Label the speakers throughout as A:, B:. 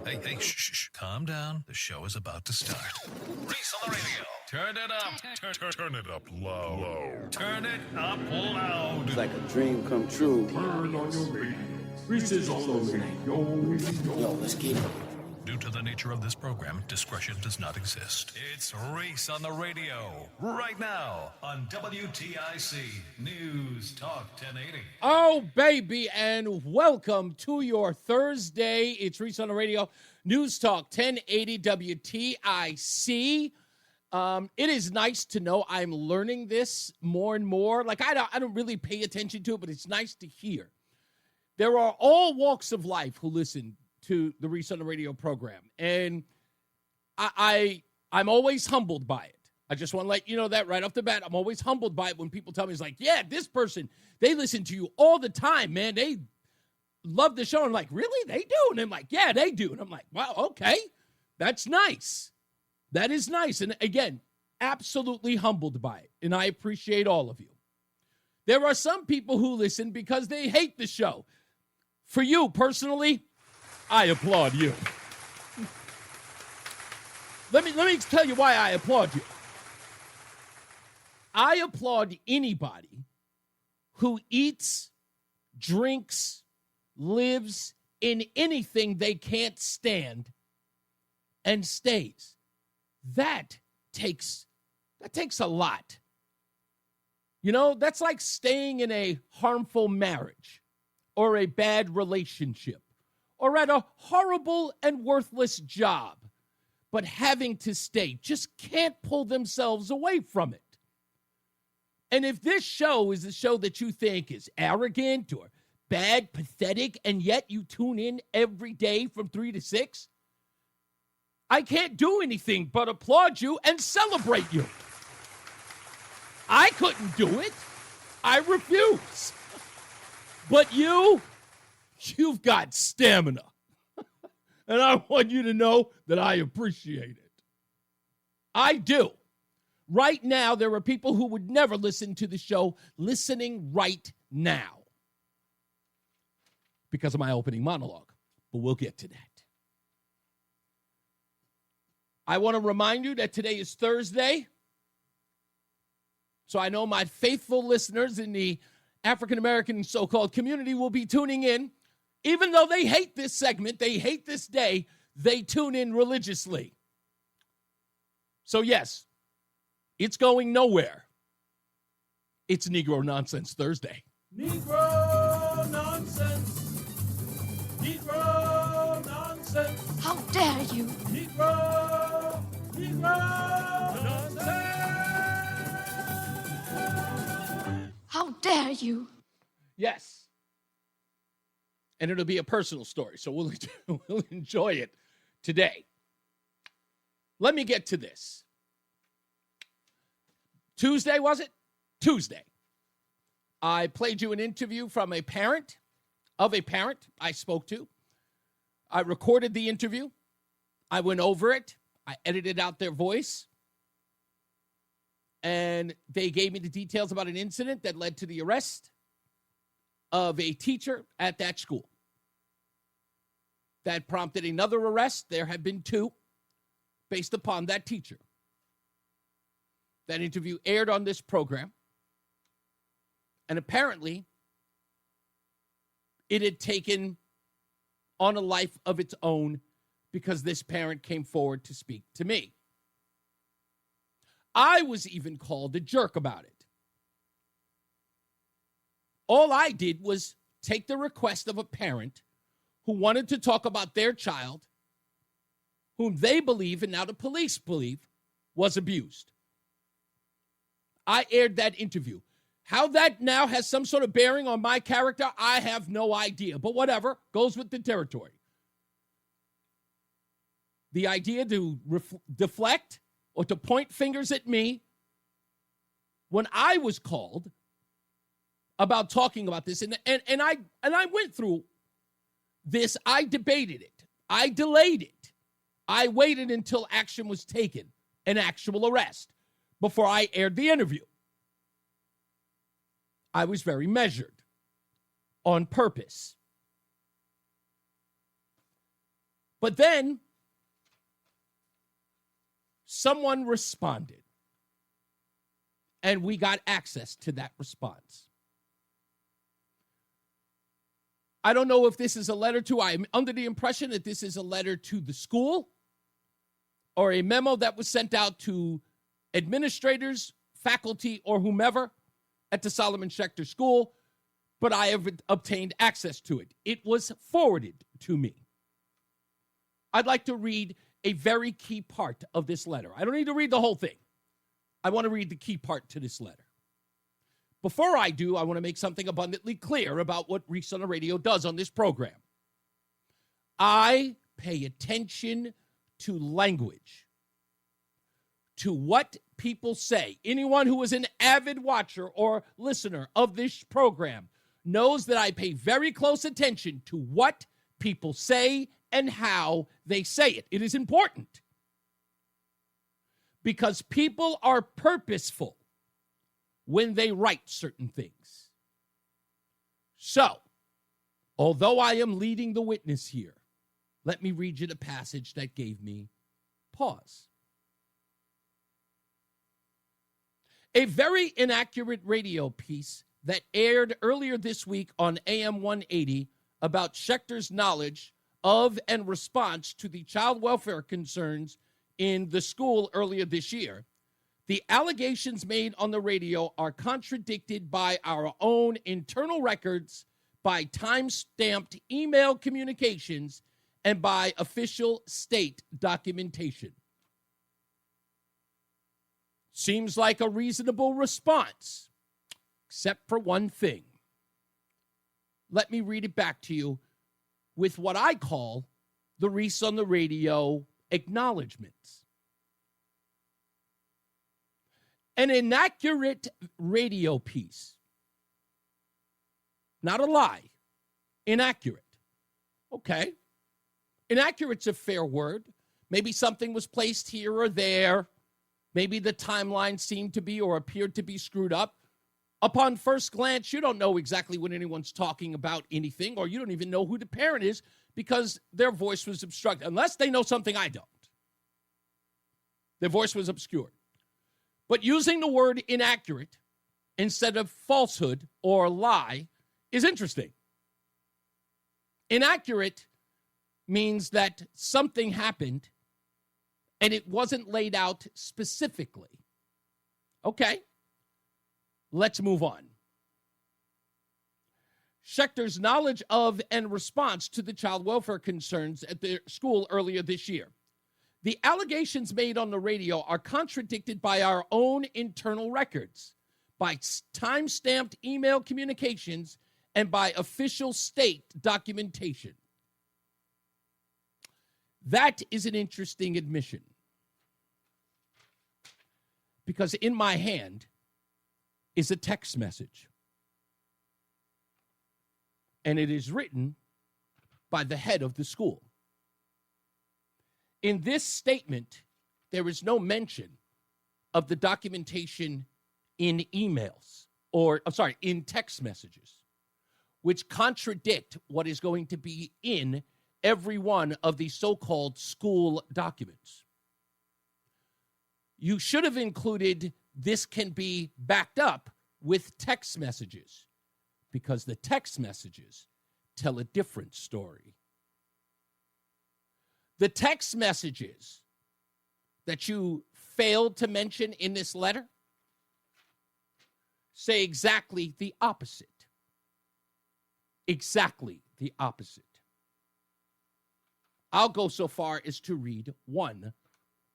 A: Hey, shh. Calm down. The show is about to start. Reese on the radio. Turn it up. Turn it up low. Turn it up loud.
B: It's like a dream come true.
C: Turn on your radio. Reese is on the radio.
B: Yo, let's get it.
A: Due to the nature of this program, discretion does not exist. It's Reese on the radio. Right now on WTIC News Talk 1080.
D: Oh, baby, and welcome to your Thursday. It's Reese on the radio. News Talk 1080 WTIC. It is nice to know I'm learning this more and more. Like, I don't really pay attention to it, but it's nice to hear. There are all walks of life who listen to the Reese on the radio program, and I'm always humbled by it. I just want to let you know that right off the bat. I'm always humbled by it when people tell me, it's like, yeah, this person, they listen to you all the time, man. They love the show. I'm like, really? They do? And I'm like, yeah, they do. And I'm like, wow, okay. That's nice. That is nice. And again, absolutely humbled by it. And I appreciate all of you. There are some people who listen because they hate the show. For you personally, I applaud you. Let me tell you why I applaud you. I applaud anybody who eats, drinks, lives in anything they can't stand and stays. That takes a lot. You know, that's like staying in a harmful marriage or a bad relationship or at a horrible and worthless job, but having to stay, just can't pull themselves away from it. And if this show is a show that you think is arrogant or bad, pathetic, and yet you tune in every day from 3 to 6, I can't do anything but applaud you and celebrate you. I couldn't do it. I refuse. But you've got stamina. And I want you to know that I appreciate it. I do. Right now, there are people who would never listen to the show listening right now because of my opening monologue. But we'll get to that. I want to remind you that today is Thursday. So I know my faithful listeners in the African-American so-called community will be tuning in. Even though they hate this segment, they hate this day, they tune in religiously. So yes, it's going nowhere. It's Negro Nonsense Thursday.
C: Negro nonsense. Negro nonsense.
E: How dare you?
C: Negro nonsense.
E: How dare you?
D: Yes. And it'll be a personal story, so we'll enjoy it today. Let me get to this. Tuesday, was it? Tuesday. I played you an interview from a parent I spoke to. I recorded the interview. I went over it. I edited out their voice. And they gave me the details about an incident that led to the arrest of a teacher at that school. That prompted another arrest. There have been 2 based upon that teacher. That interview aired on this program. And apparently, it had taken on a life of its own because this parent came forward to speak to me. I was even called a jerk about it. All I did was take the request of a parent who wanted to talk about their child, whom they believe, and now the police believe, was abused. I aired that interview. How that now has some sort of bearing on my character, I have no idea. But whatever, goes with the territory. The idea to deflect or to point fingers at me when I was called about talking about this, and I went through this. I debated it. I delayed it. I waited until action was taken, an actual arrest, before I aired the interview. I was very measured, on purpose. But then someone responded, and we got access to that response. I don't know if this is a letter to, I'm under the impression that this is a letter to the school or a memo that was sent out to administrators, faculty, or whomever at the Solomon Schecter School, but I have obtained access to it. It was forwarded to me. I'd like to read a very key part of this letter. I don't need to read the whole thing. I want to read the key part to this letter. Before I do, I want to make something abundantly clear about what Reese on the Radio does on this program. I pay attention to language, to what people say. Anyone who is an avid watcher or listener of this program knows that I pay very close attention to what people say and how they say it. It is important because people are purposeful when they write certain things. So, although I am leading the witness here, let me read you the passage that gave me pause. A very inaccurate radio piece that aired earlier this week on AM 180 about Schecter's knowledge of and response to the child welfare concerns in the school earlier this year. The allegations made on the radio are contradicted by our own internal records, by time-stamped email communications, and by official state documentation. Seems like a reasonable response, except for one thing. Let me read it back to you with what I call the Reese on the Radio acknowledgments. An inaccurate radio piece. Not a lie. Inaccurate. Okay. Inaccurate's a fair word. Maybe something was placed here or there. Maybe the timeline seemed to be or appeared to be screwed up. Upon first glance, you don't know exactly when anyone's talking about anything, or you don't even know who the parent is because their voice was obstructed, unless they know something I don't. Their voice was obscured. But using the word inaccurate instead of falsehood or lie is interesting. Inaccurate means that something happened and it wasn't laid out specifically. Okay, let's move on. Schecter's knowledge of and response to the child welfare concerns at their school earlier this year. The allegations made on the radio are contradicted by our own internal records, by time-stamped email communications, and by official state documentation. That is an interesting admission, because in my hand is a text message, and it is written by the head of the school. In this statement, there is no mention of the documentation in emails, in text messages, which contradict what is going to be in every one of the so-called school documents. You should have included this can be backed up with text messages, because the text messages tell a different story. The text messages that you failed to mention in this letter say exactly the opposite. Exactly the opposite. I'll go so far as to read one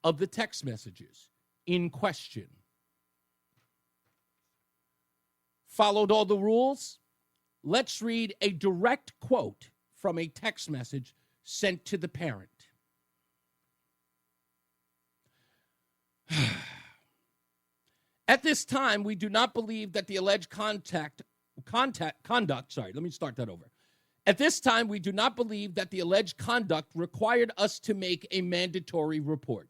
D: of the text messages in question. Followed all the rules? Let's read a direct quote from a text message sent to the parent. At this time, we do not believe that the alleged conduct. At this time, we do not believe that the alleged conduct required us to make a mandatory report.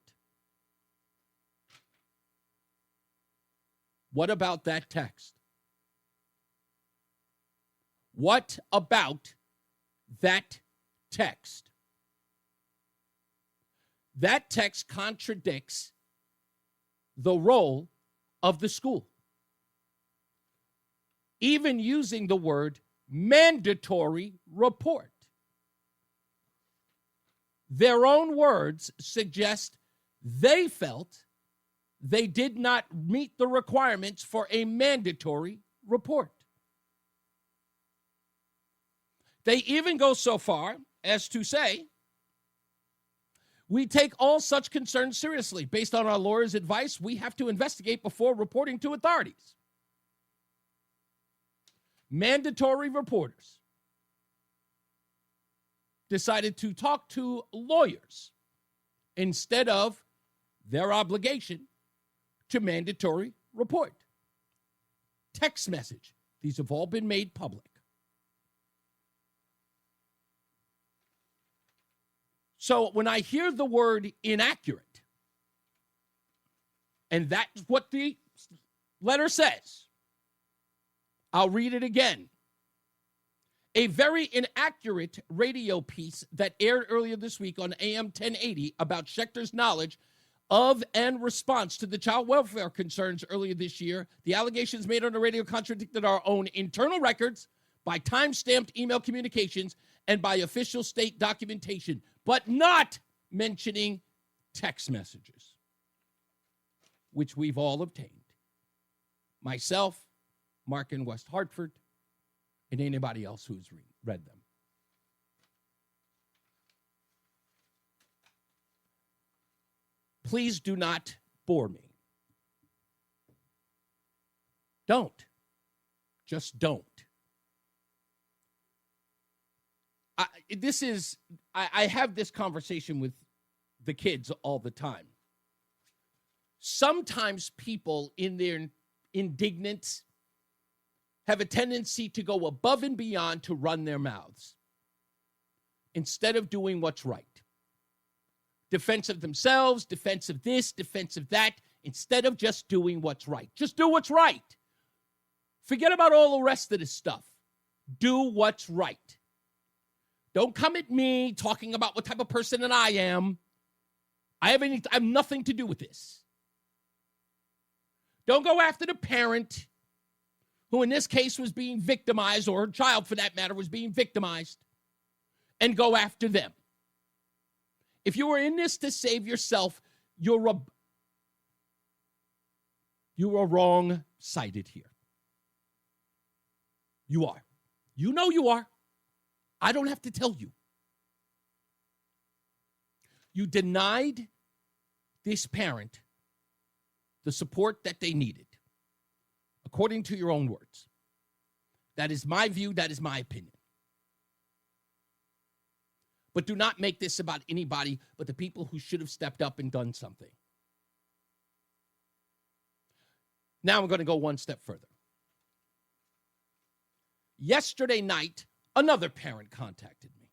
D: What about that text? What about that text? That text contradicts the role of the school. Even using the word mandatory report. Their own words suggest they felt they did not meet the requirements for a mandatory report. They even go so far as to say, we take all such concerns seriously. Based on our lawyer's advice, we have to investigate before reporting to authorities. Mandatory reporters decided to talk to lawyers instead of their obligation to mandatory report. Text message. These have all been made public. So when I hear the word inaccurate, and that's what the letter says, I'll read it again. A very inaccurate radio piece that aired earlier this week on AM 1080 about Schecter's knowledge of and response to the child welfare concerns earlier this year. The allegations made on the radio contradicted our own internal records by time-stamped email communications and by official state documentation, but not mentioning text messages, which we've all obtained. Myself, Mark in West Hartford, and anybody else who's read them. Please do not bore me. Don't. Just don't. I have this conversation with the kids all the time. Sometimes people in their indignance have a tendency to go above and beyond to run their mouths instead of doing what's right. Defense of themselves, defense of this, defense of that, instead of just doing what's right. Just do what's right. Forget about all the rest of this stuff. Do what's right. Don't come at me talking about what type of person that I am. I have nothing to do with this. Don't go after the parent who in this case was being victimized, or her child for that matter was being victimized, and go after them. If you are in this to save yourself, you're wrong-sided here. You are. You know you are. I don't have to tell you. You denied this parent the support that they needed, according to your own words. That is my view. That is my opinion. But do not make this about anybody but the people who should have stepped up and done something. Now I'm going to go one step further. Yesterday night, another parent contacted me.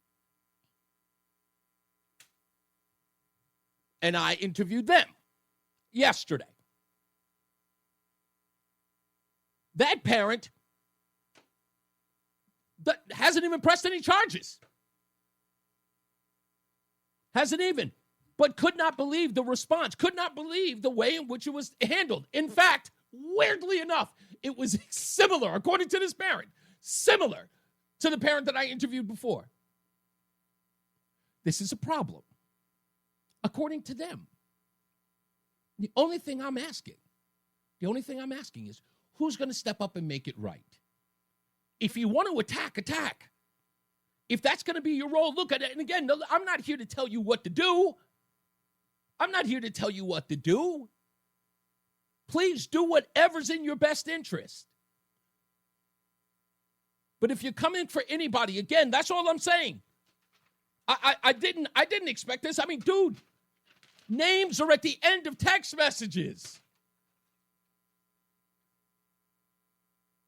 D: And I interviewed them yesterday. That parent hasn't even pressed any charges. Hasn't even. But could not believe the response. Could not believe the way in which it was handled. In fact, weirdly enough, it was similar, according to this parent, similar to the parent that I interviewed before. This is a problem, according to them. The only thing I'm asking is, who's going to step up and make it right? If you want to attack, attack. If that's going to be your role, look at it. And again, I'm not here to tell you what to do. Please do whatever's in your best interest. But if you come in for anybody, again, that's all I'm saying. I didn't expect this. I mean, dude, names are at the end of text messages.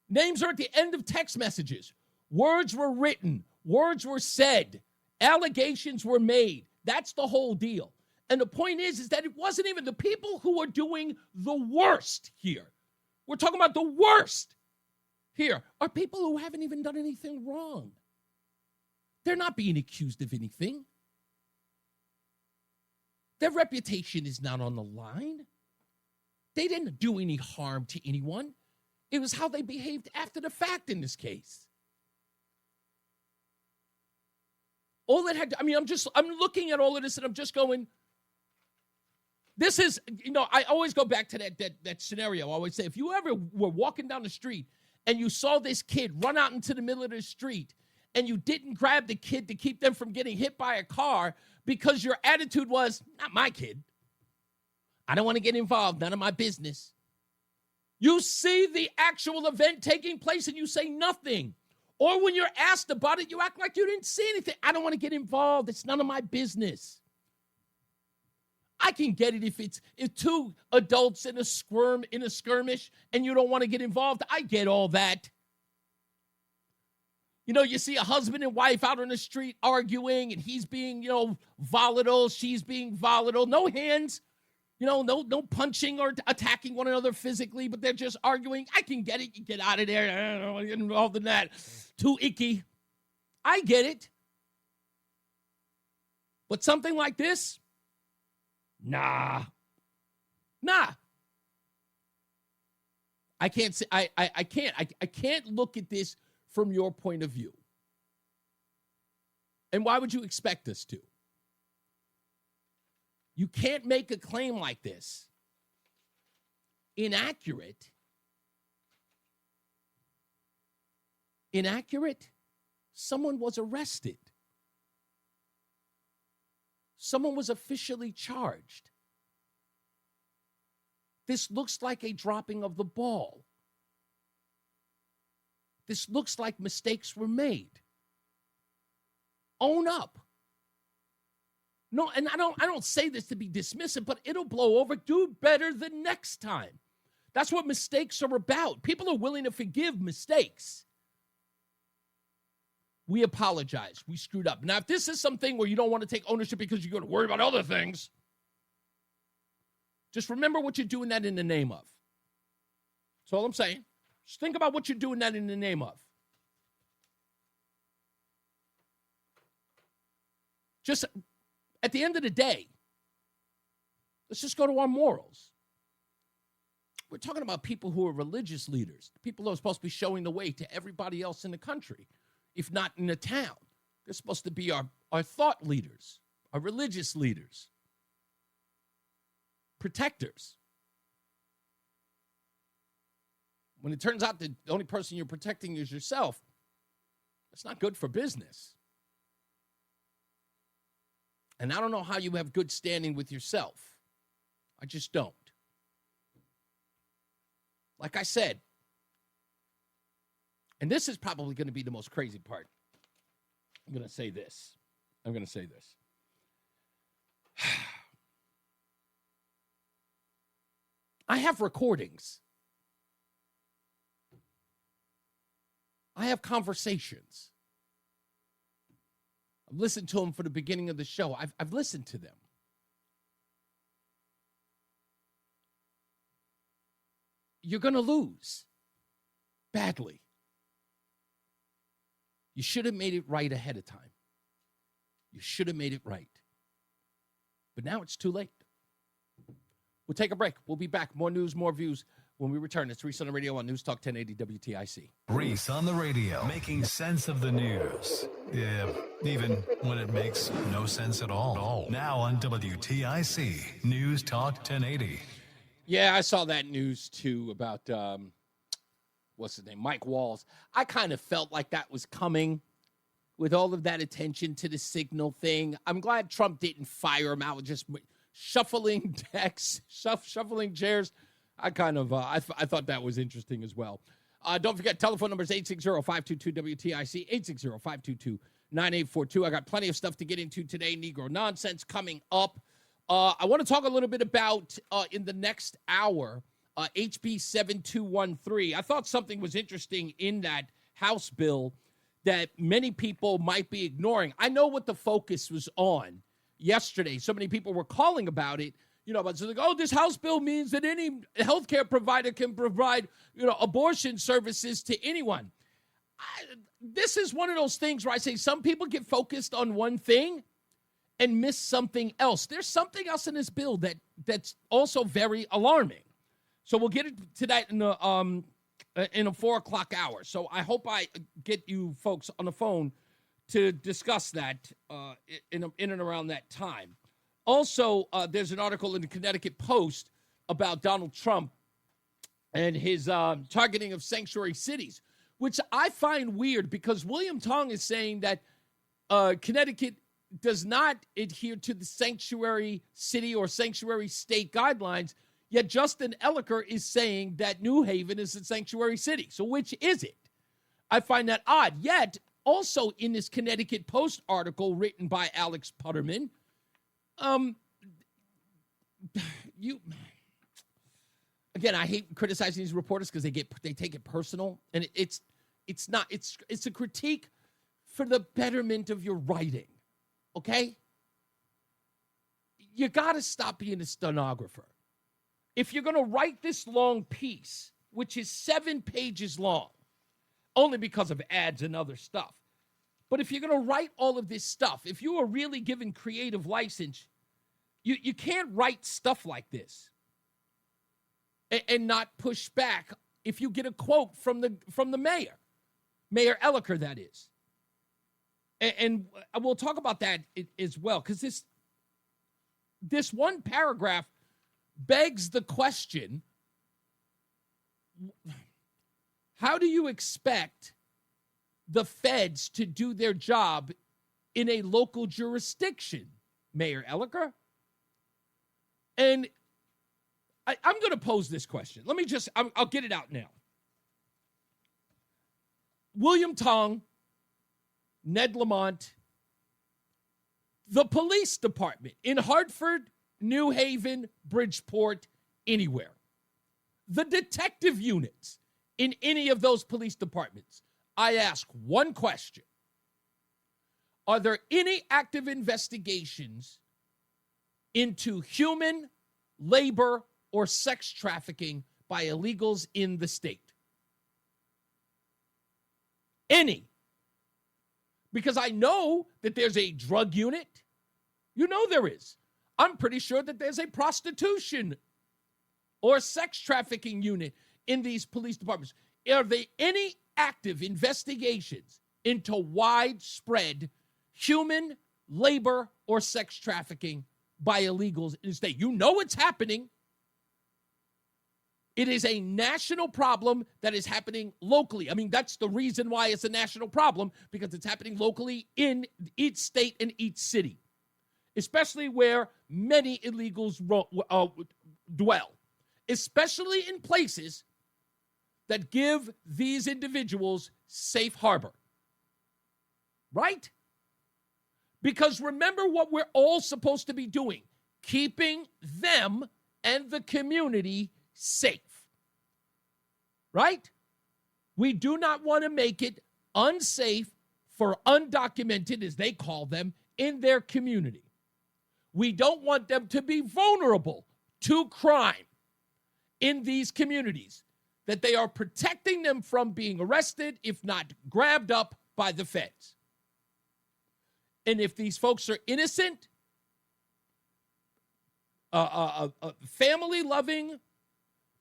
D: Names are at the end of text messages. Words were written. Words were said. Allegations were made. That's the whole deal. And the point is that it wasn't even the people who are doing the worst here. We're talking about the worst here are people who haven't even done anything wrong. They're not being accused of anything. Their reputation is not on the line. They didn't do any harm to anyone. It was how they behaved after the fact in this case. All that had to, I'm looking at all of this and I'm just going, this is, I always go back to that scenario. I always say, if you ever were walking down the street and you saw this kid run out into the middle of the street and you didn't grab the kid to keep them from getting hit by a car because your attitude was, not my kid. I don't want to get involved. None of my business. You see the actual event taking place and you say nothing. Or when you're asked about it, you act like you didn't see anything. I don't want to get involved. It's none of my business. I can get it if two adults in a skirmish and you don't want to get involved. I get all that. You see a husband and wife out on the street arguing and he's being, volatile. She's being volatile. No hands. No punching or attacking one another physically, but they're just arguing. I can get it. You get out of there. I don't want to get involved in that. Too icky. I get it. But something like this? Nah. I can't say I can't look at this from your point of view. And why would you expect us to? You can't make a claim like this. Inaccurate. Someone was arrested. Someone was officially charged. This looks like a dropping of the ball. This looks like mistakes were made. Own up. No, and I don't say this to be dismissive, but it'll blow over. Do better the next time. That's what mistakes are about. People are willing to forgive mistakes. We apologize. We screwed up. Now, if this is something where you don't want to take ownership because you're going to worry about other things, just remember what you're doing that in the name of. That's all I'm saying. Just think about what you're doing that in the name of. Just at the end of the day, let's just go to our morals. We're talking about people who are religious leaders, people who are supposed to be showing the way to everybody else in the country, if not in the town. They're supposed to be our thought leaders, our religious leaders, protectors. When it turns out that the only person you're protecting is yourself, that's not good for business. And I don't know how you have good standing with yourself. I just don't. Like I said, and this is probably going to be the most crazy part. I'm going to say this. I have recordings. I have conversations. I've listened to them for the beginning of the show. I've listened to them. You're going to lose badly. You should have made it right ahead of time. You should have made it right. But now it's too late. We'll take a break. We'll be back. More news, more views when we return. It's Reese on the radio on NewsTalk 1080 WTIC.
A: Reese on the radio, making sense of the news. Yeah, even when it makes no sense at all. Now on WTIC, NewsTalk 1080.
D: Yeah, I saw that news too about, what's his name, Mike Walls. I kind of felt like that was coming with all of that attention to the signal thing. I'm glad Trump didn't fire him out, just shuffling decks, shuffling chairs. I kind of, I thought that was interesting as well. Don't forget, telephone number is 860-522-WTIC, 860-522-9842. I got plenty of stuff to get into today. Negro Nonsense coming up. I want to talk a little bit about, in the next hour, HB 7213. I thought something was interesting in that House bill that many people might be ignoring. I know what the focus was on yesterday. So many people were calling about it. But so like, this House bill means that any healthcare provider can provide, abortion services to anyone. This is one of those things where I say some people get focused on one thing, and miss something else. There's something else in this bill that's also very alarming. So we'll get to that in a 4 o'clock hour. So I hope I get you folks on the phone to discuss that in and around that time. Also, there's an article in the Connecticut Post about Donald Trump and his targeting of sanctuary cities, which I find weird because William Tong is saying that Connecticut does not adhere to the sanctuary city or sanctuary state guidelines, yet Justin Elliker is saying that New Haven is a sanctuary city. So which is it? I find that odd. Yet, also in this Connecticut Post article written by Alex Putterman, again, I hate criticizing these reporters because they take it personal, and it's a critique for the betterment of your writing. Okay? You got to stop being a stenographer. If you're going to write this long piece, which is 7 pages long, only because of ads and other stuff, but if you're going to write all of this stuff, if you are really given creative license, you can't write stuff like this and not push back if you get a quote from the mayor, Mayor Elliker, that is. And we'll talk about that as well, because this one paragraph begs the question, how do you expect the feds to do their job in a local jurisdiction, Mayor Elliker? And I'm going to pose this question. I'll get it out now. William Tong, Ned Lamont, the police department in Hartford, New Haven, Bridgeport, anywhere. The detective units in any of those police departments. I ask one question. Are there any active investigations into human, labor, or sex trafficking by illegals in the state? Any. Because I know that there's a drug unit. You know there is. I'm pretty sure that there's a prostitution or sex trafficking unit in these police departments. Are there any active investigations into widespread human, labor, or sex trafficking by illegals in the state? You know it's happening. It is a national problem that is happening locally. I mean, that's the reason why it's a national problem, because it's happening locally in each state and each city, especially where many illegals dwell, especially in places that give these individuals safe harbor. Right? Because remember what we're all supposed to be doing, keeping them and the community safe. Right? We do not want to make it unsafe for undocumented, as they call them, in their community. We don't want them to be vulnerable to crime in these communities, that they are protecting them from being arrested, if not grabbed up by the feds. And if these folks are innocent, family-loving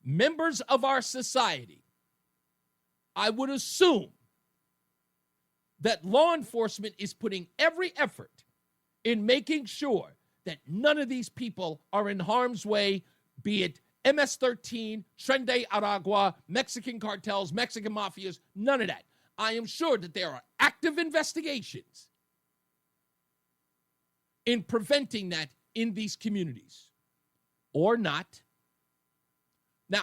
D: members of our society, I would assume that law enforcement is putting every effort in making sure that none of these people are in harm's way, be it MS-13, Tren de Aragua, Mexican cartels, Mexican mafias, none of that. I am sure that there are active investigations in preventing that in these communities, or not. Now,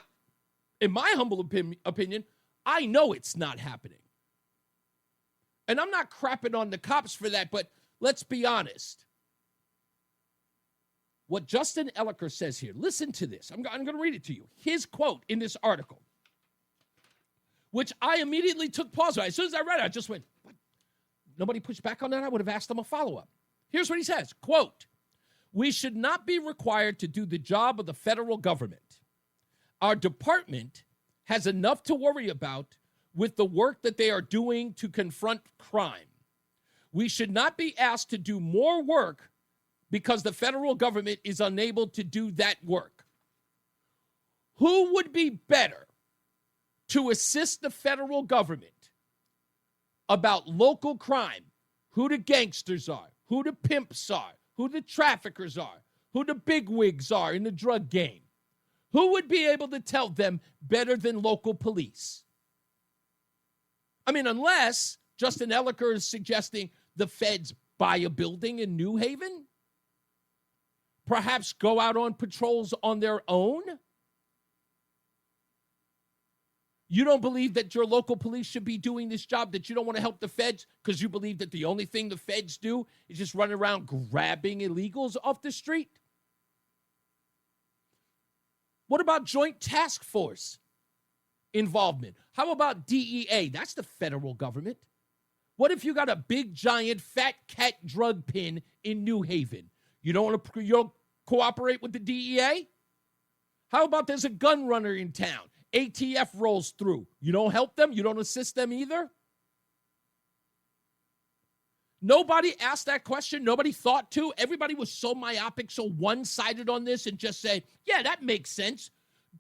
D: in my humble opinion, I know it's not happening. And I'm not crapping on the cops for that, but let's be honest. What Justin Elliker says here, listen to this. I'm going to read it to you. His quote in this article, which I immediately took pause on. As soon as I read it, I just went, what? Nobody pushed back on that? I would have asked him a follow-up. Here's what he says, quote, "We should not be required to do the job of the federal government. Our department has enough to worry about with the work that they are doing to confront crime. We should not be asked to do more work because the federal government is unable to do that work. Who would be better to assist the federal government about local crime, who the gangsters are, who the pimps are, who the traffickers are, who the bigwigs are in the drug game? Who would be able to tell them better than local police? I mean, unless Justin Ellicker is suggesting the feds buy a building in New Haven, perhaps go out on patrols on their own. You don't believe that your local police should be doing this job, that you don't want to help the feds because you believe that the only thing the feds do is just run around grabbing illegals off the street? What about Joint Task Force involvement? How about DEA? That's the federal government. What if you got a big, giant, fat cat drug pin in New Haven? You don't want to cooperate with the DEA? How about there's a gun runner in town? ATF rolls through. You don't help them? You don't assist them either? Nobody asked that question. Nobody thought to. Everybody was so myopic, so one-sided on this and just say, yeah, that makes sense.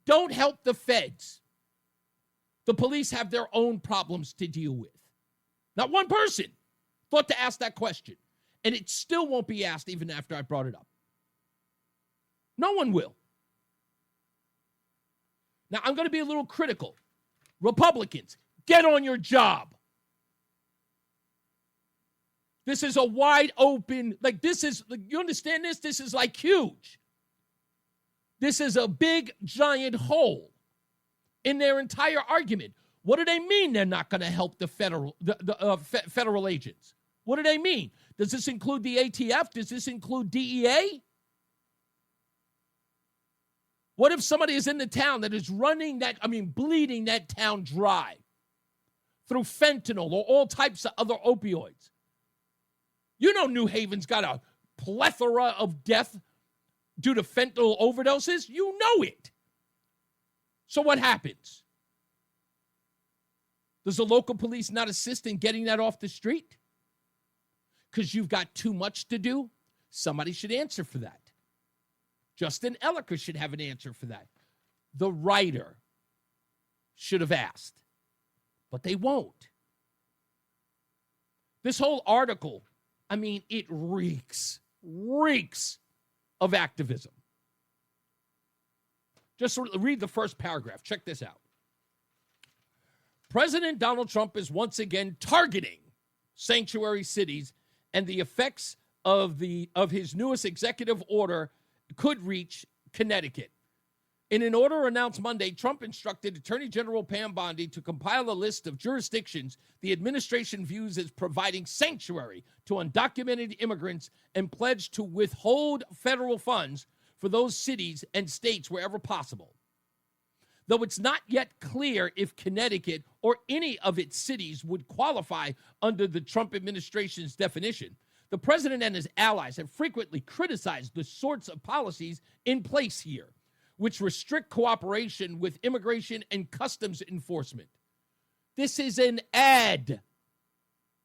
D: Don't help the feds. The police have their own problems to deal with. Not one person thought to ask that question. And it still won't be asked even after I brought it up. No one will. Now, I'm going to be a little critical. Republicans, get on your job. This is a wide open, you understand this? This is like huge. This is a big, giant hole in their entire argument. What do they mean they're not going to help the federal agents? What do they mean? Does this include the ATF? Does this include DEA? What if somebody is in the town that is bleeding that town dry through fentanyl or all types of other opioids? You know New Haven's got a plethora of death due to fentanyl overdoses. You know it. So what happens? Does the local police not assist in getting that off the street? Because you've got too much to do? Somebody should answer for that. Justin Ellicker should have an answer for that. The writer should have asked, but they won't. This whole article, it reeks of activism. Just read the first paragraph. Check this out. President Donald Trump is once again targeting sanctuary cities, and the effects of his newest executive order could reach Connecticut. In an order announced Monday, Trump instructed Attorney General Pam Bondi to compile a list of jurisdictions the administration views as providing sanctuary to undocumented immigrants and pledged to withhold federal funds for those cities and states wherever possible. Though it's not yet clear if Connecticut or any of its cities would qualify under the Trump administration's definition, the president and his allies have frequently criticized the sorts of policies in place here, which restrict cooperation with immigration and customs enforcement. This is an ad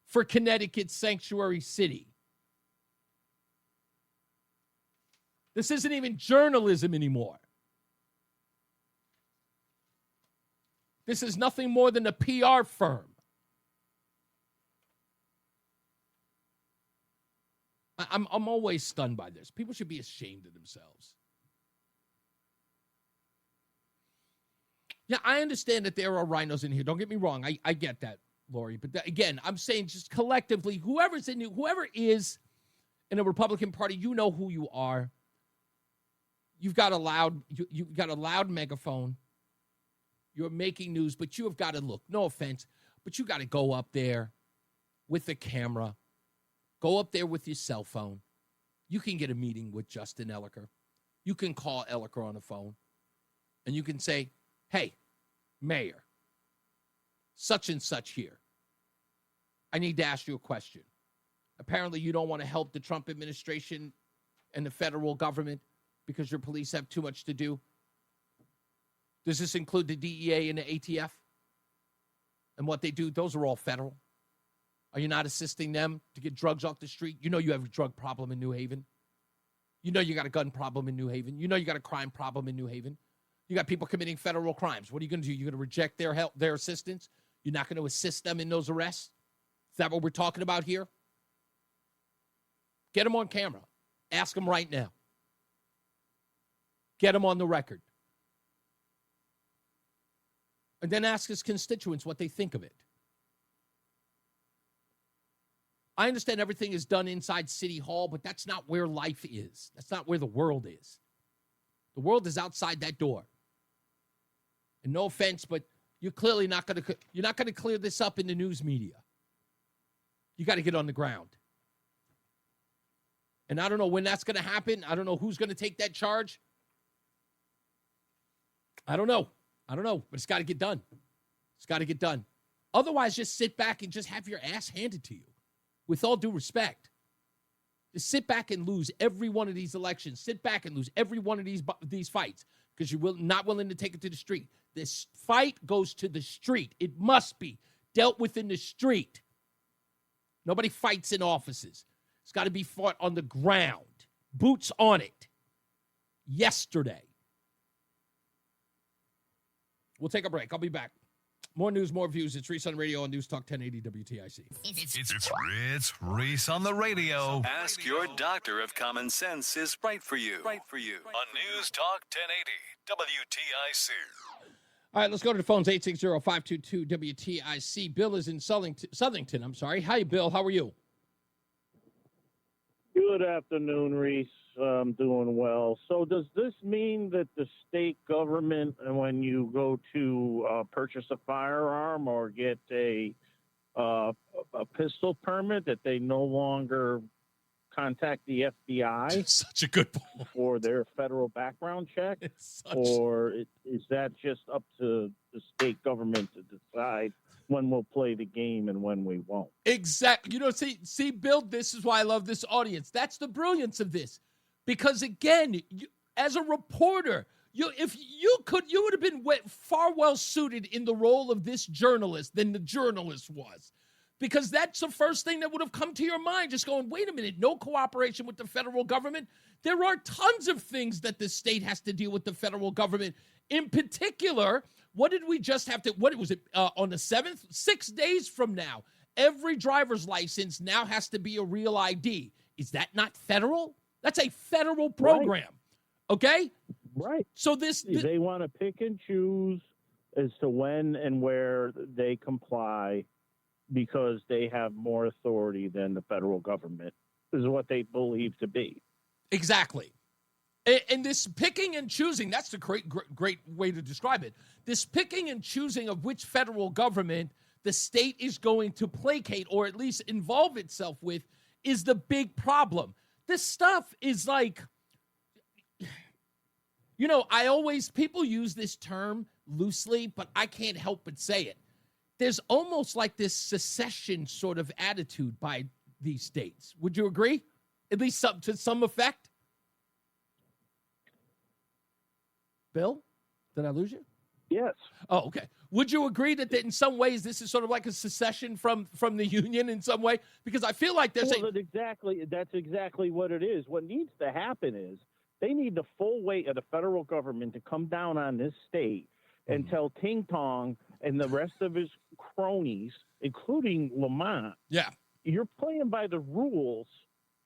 D: for Connecticut's sanctuary city. This isn't even journalism anymore. This is nothing more than a PR firm. I'm always stunned by this. People should be ashamed of themselves. Yeah, I understand that there are rhinos in here. Don't get me wrong. I get that, Lori. But again, I'm saying just collectively, whoever is in a Republican Party, you know who you are. You've got a loud megaphone. You're making news, but you have got to look. No offense, but you got to go up there with the camera. Go up there with your cell phone. You can get a meeting with Justin Ellicker. You can call Ellicker on the phone. And you can say, hey, Mayor, such and such here. I need to ask you a question. Apparently you don't want to help the Trump administration and the federal government because your police have too much to do. Does this include the DEA and the ATF? And what they do, those are all federal. Are you not assisting them to get drugs off the street? You know you have a drug problem in New Haven. You know you got a gun problem in New Haven. You know you got a crime problem in New Haven. You got people committing federal crimes. What are you going to do? You're going to reject their help, their assistance? You're not going to assist them in those arrests? Is that what we're talking about here? Get him on camera. Ask him right now. Get him on the record. And then ask his constituents what they think of it. I understand everything is done inside City Hall, but that's not where life is. That's not where the world is. The world is outside that door. And no offense, but you're clearly not going to clear this up in the news media. You got to get on the ground. And I don't know when that's going to happen. I don't know who's going to take that charge. I don't know, but it's got to get done. It's got to get done. Otherwise, just sit back and just have your ass handed to you. With all due respect. Just sit back and lose every one of these elections. Sit back and lose every one of these fights because you're not willing to take it to the street. This fight goes to the street. It must be dealt with in the street. Nobody fights in offices. It's got to be fought on the ground. Boots on it. Yesterday. We'll take a break. I'll be back. More news, more views. It's Reese on Radio on NewsTalk 1080 WTIC.
A: It's Reese on the radio. Ask your doctor if common sense is right for you. On NewsTalk 1080 WTIC.
D: All right, let's go to the phones. 860-522-WTIC. Bill is in Southington. Hi, Bill. How are you?
F: Good afternoon, Reese. I'm doing well. So does this mean that the state government, when you go to purchase a firearm or get a pistol permit, that they no longer contact the FBI
D: Such a good point.
F: for their federal background check? Or is that just up to the state government to decide when we'll play the game and when we won't?
D: Exactly. See, Bill, this is why I love this audience. That's the brilliance of this. Because, again, as a reporter, you would have been far well suited in the role of this journalist than the journalist was. Because that's the first thing that would have come to your mind, just going, wait a minute, no cooperation with the federal government. There are tons of things that the state has to deal with the federal government. In particular, what did we just have to, what was it, on the 7th? 6 days from now, every driver's license now has to be a real ID. Is that not federal? That's a federal program, right. Okay?
F: Right.
D: So
F: they want to pick and choose as to when and where they comply because they have more authority than the federal government, is what they believe to be.
D: Exactly. And this picking and choosing, that's the great way to describe it. This picking and choosing of which federal government the state is going to placate or at least involve itself with is the big problem. This stuff is like, people use this term loosely, but I can't help but say it. There's almost like this secession sort of attitude by these states. Would you agree? At least to some effect? Bill, did I lose you?
F: Yes.
D: Oh, okay. Would you agree that in some ways this is sort of like a secession from the union in some way? Because I feel like there's
F: that's exactly what it is. What needs to happen is they need the full weight of the federal government to come down on this state and tell Ting Tong and the rest of his cronies, including Lamont, you're playing by the rules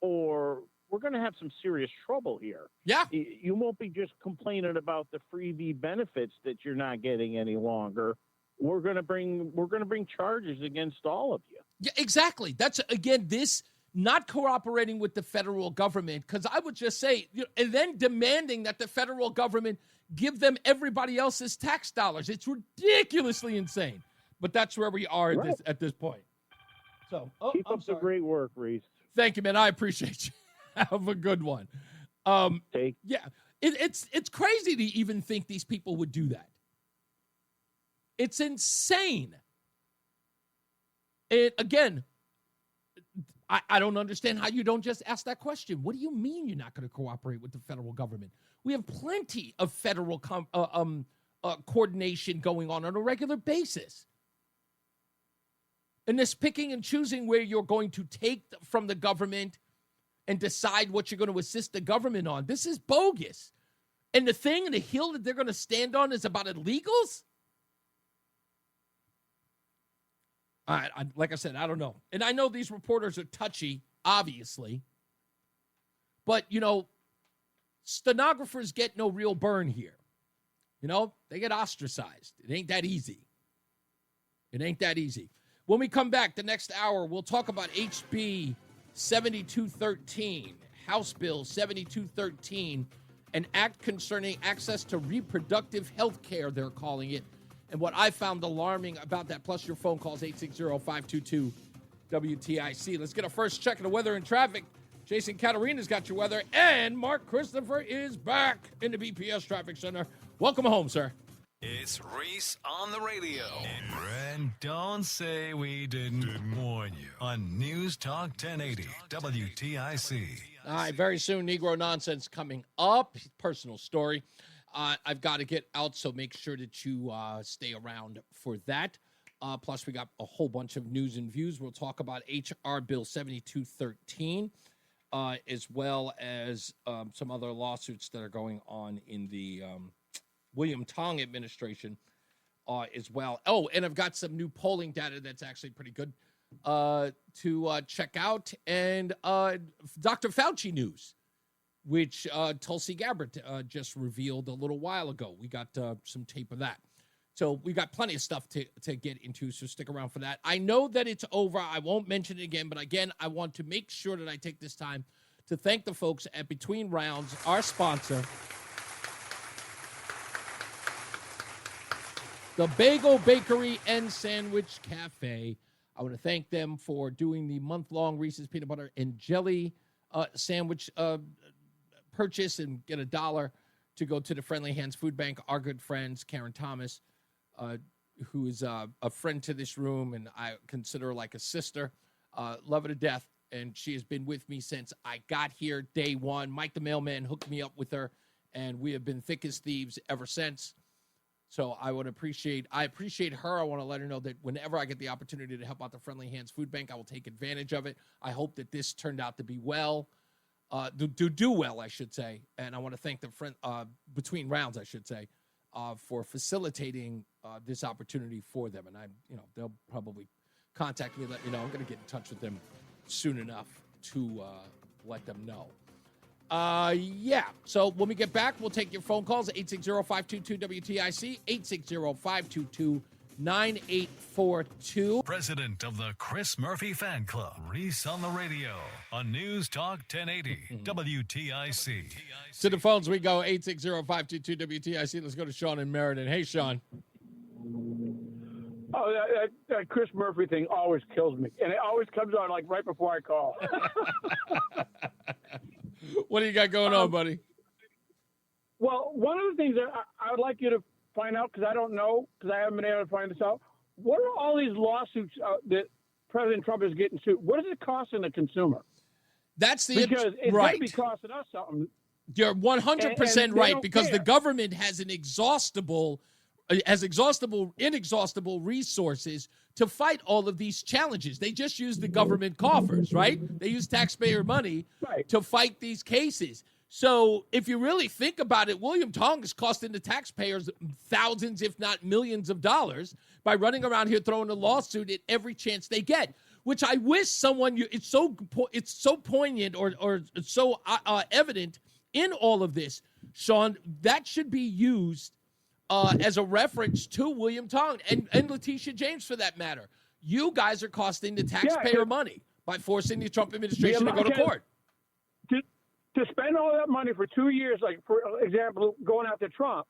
F: or we're going to have some serious trouble here.
D: Yeah.
F: You won't be just complaining about the freebie benefits that you're not getting any longer. We're going to bring charges against all of you.
D: Yeah, exactly. That's, again, this not cooperating with the federal government, because I would just say, and then demanding that the federal government give them everybody else's tax dollars. It's ridiculously insane. But that's where we are at this point. So
F: keep up the great work, Reese.
D: Thank you, man. I appreciate you. Have a good one. Yeah, it's crazy to even think these people would do that. It's insane. And again, I don't understand how you don't just ask that question. What do you mean you're not going to cooperate with the federal government? We have plenty of federal coordination going on a regular basis. And this picking and choosing where you're going to take from the government and decide what you're going to assist the government on. This is bogus. And the thing and the hill that they're going to stand on is about illegals? Like I said, I don't know. And I know these reporters are touchy, obviously. But, stenographers get no real burn here. They get ostracized. It ain't that easy. It ain't that easy. When we come back the next hour, we'll talk about HB 7213, House Bill 7213, an act concerning access to reproductive health care, they're calling it. And what I found alarming about that, plus your phone calls, 860-522-WTIC. Let's get a first check of the weather and traffic. Jason Caterina's got your weather, and Mark Christopher is back in the BPS Traffic Center. Welcome home, sir.
A: It's Reese on the radio. And don't say we didn't warn you on News Talk 1080 WTIC.
D: All right, very soon, Negro Nonsense coming up. Personal story. I've got to get out, so make sure that you stay around for that. Plus, we got a whole bunch of news and views. We'll talk about H.R. Bill 7213, as well as some other lawsuits that are going on in the William Tong administration as well. Oh, and I've got some new polling data that's actually pretty good to check out. And Dr. Fauci news, which Tulsi Gabbard just revealed a little while ago. We got some tape of that. So we got plenty of stuff to get into, so stick around for that. I know that it's over. I won't mention it again, but again, I want to make sure that I take this time to thank the folks at Between Rounds, our sponsor, the Bagel Bakery and Sandwich Cafe. I want to thank them for doing the month-long Reese's Peanut Butter and Jelly sandwich purchase and get $1 to go to the Friendly Hands Food Bank. Our good friends, Karen Thomas, who is a friend to this room, and I consider her like a sister. Love her to death, and she has been with me since I got here day one. Mike the mailman hooked me up with her, and we have been thick as thieves ever since. So I appreciate her. I want to let her know that whenever I get the opportunity to help out the Friendly Hands Food Bank, I will take advantage of it. I hope that this turned out to be well. Do well, I should say. And I want to thank the Between Rounds, I should say, for facilitating this opportunity for them. And they'll probably contact me, let me know. I'm going to get in touch with them soon enough to let them know. Yeah. So when we get back, we'll take your phone calls, 860-522-WTIC, 860-522-9842.
A: President of the Chris Murphy Fan Club, Reese on the radio on News Talk 1080 WTIC.
D: To the phones we go, 860-522-WTIC. Let's go to Sean in Meriden. Hey, Sean.
F: Oh, that Chris Murphy thing always kills me. And it always comes on like right before I call.
D: What do you got going on, buddy?
F: Well, one of the things that I would like you to find out, because I don't know, because I haven't been able to find this out, what are all these lawsuits that President Trump is getting sued? What is it costing the consumer?
D: That's the
F: because it's
D: right.
F: going to be costing us something.
D: You're 100% right, because
F: care.
D: the government has inexhaustible resources to fight all of these challenges. They just use the government coffers, right? They use taxpayer money to fight these cases. So if you really think about it, William Tong is costing the taxpayers thousands, if not millions of dollars by running around here throwing a lawsuit at every chance they get, which I wish someone, it's so poignant or so evident in all of this, Sean, that should be used as a reference to William Tong and Letitia James, for that matter. You guys are costing the taxpayer money by forcing the Trump administration to go to court.
F: To spend all that money for 2 years, like, for example, going after Trump,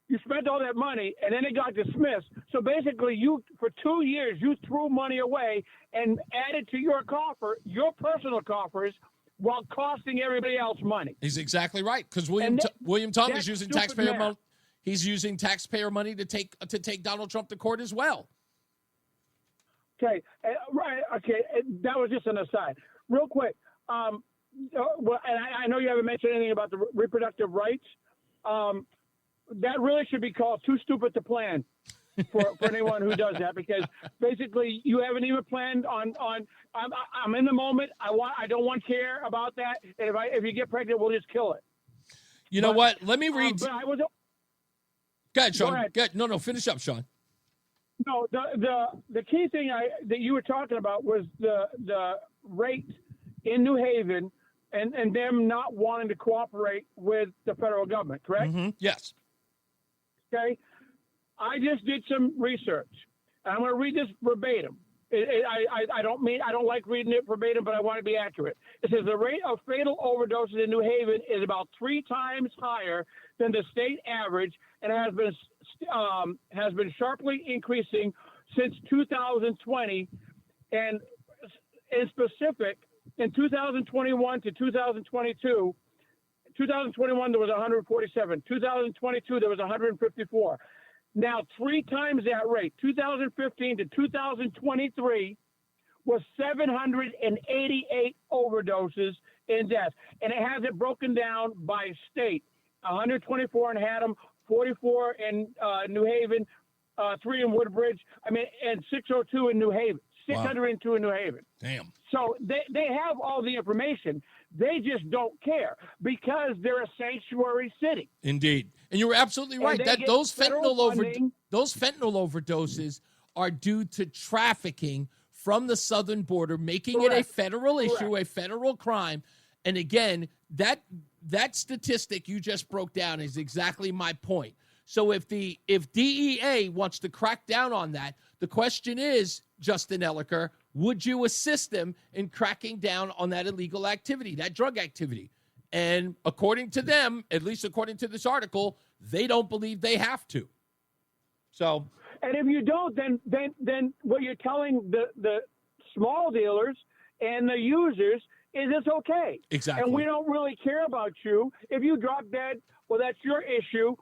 F: you spent all that money, and then it got dismissed. So basically, for 2 years, you threw money away and added to your coffer, your personal coffers, while costing everybody else money.
D: He's exactly right, because William Tong is using taxpayer money. He's using taxpayer money to take Donald Trump to court as well.
F: Okay, right. Okay, that was just an aside. Real quick, well, and I know you haven't mentioned anything about the reproductive rights. That really should be called Too Stupid to Plan.
G: for anyone who does that, because basically you haven't even planned on I'm in the moment. I don't care about that. And if you get pregnant, we'll just kill it.
D: You know what? Let me read.
G: But I was.
D: Go ahead, Sean.
G: Go ahead.
D: Go ahead. No, finish up, Sean.
G: No, the key thing that you were talking about was the rate in New Haven and them not wanting to cooperate with the federal government, correct?
D: Mm-hmm. Yes.
G: Okay. I just did some research. I'm going to read this verbatim. I don't like reading it verbatim, but I want to be accurate. It says the rate of fatal overdoses in New Haven is about 3 times higher than the state average, and has been sharply increasing since 2020. And in specific, in 2021 to 2022, 2021 there was 147. 2022 there was 154. Now 3 times that rate. 2015 to 2023 was 788 overdoses in deaths, and it has it broken down by state. 124 in Haddam, 44 in New Haven, 3 in Woodbridge. And 602 in New Haven. 602 in New Haven.
D: Damn.
G: So they have all the information. They just don't care because they're a sanctuary city.
D: Indeed. And you were absolutely right.
G: And
D: That those fentanyl
G: funding.
D: those fentanyl overdoses are due to trafficking from the southern border, making it a federal issue, a federal crime. And again, that statistic you just broke down is exactly my point. So if DEA wants to crack down on that, the question is, Justin Elliker, would you assist them in cracking down on that illegal activity, that drug activity? And according to them, at least according to this article, they don't believe they have to. So,
G: and if you don't, then what you're telling the small dealers and the users is it's okay.
D: Exactly.
G: And we don't really care about you. If you drop dead, well, that's your issue,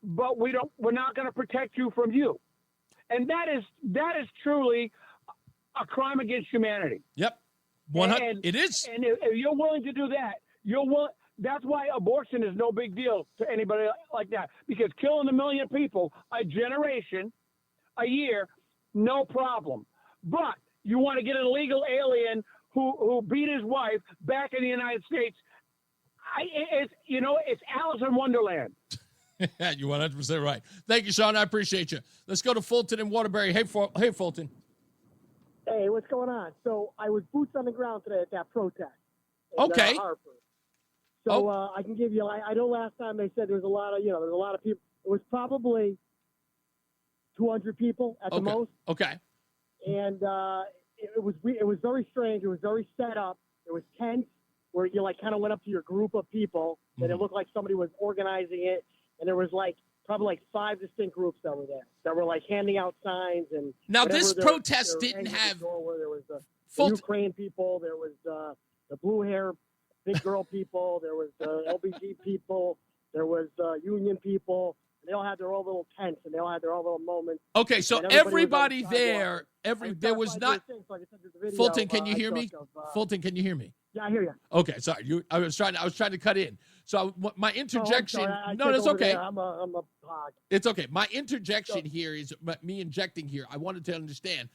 G: but we're not going to protect you from you. And that is truly a crime against humanity.
D: Yep. It is.
G: And if you're willing to do that, that's why abortion is no big deal to anybody like that. Because killing 1 million people a generation, a year, no problem. But you want to get an illegal alien who beat his wife back in the United States. It's Alice in Wonderland.
D: You're 100% right. Thank you, Sean. I appreciate you. Let's go to Fulton in Waterbury. Hey, Fulton.
H: Hey, what's going on? So I was boots on the ground today at that protest.
D: Okay.
H: Hartford. So I can give you. I know last time they said there was a lot of people. It was probably 200 people at the most.
D: Okay.
H: And it was very strange. It was very set up. There was tents where you kind of went up to your group of people, and it looked like somebody was organizing it. And there was probably 5 distinct groups that were there that were handing out signs and.
D: Now this protest didn't have.
H: There was the Ukraine people. There was the blue hair big girl people. There was LBG people. There was union people. They all had their own little tents and they all had their own little moments.
D: Okay, so everybody there, there was not. Fulton, can you hear me? Fulton, can you hear me?
H: Yeah, I hear you.
D: Okay, sorry. I was trying to cut in. So my interjection. No, that's okay.
H: I'm a hog.
D: It's okay. My interjection here is me injecting here. I wanted to understand.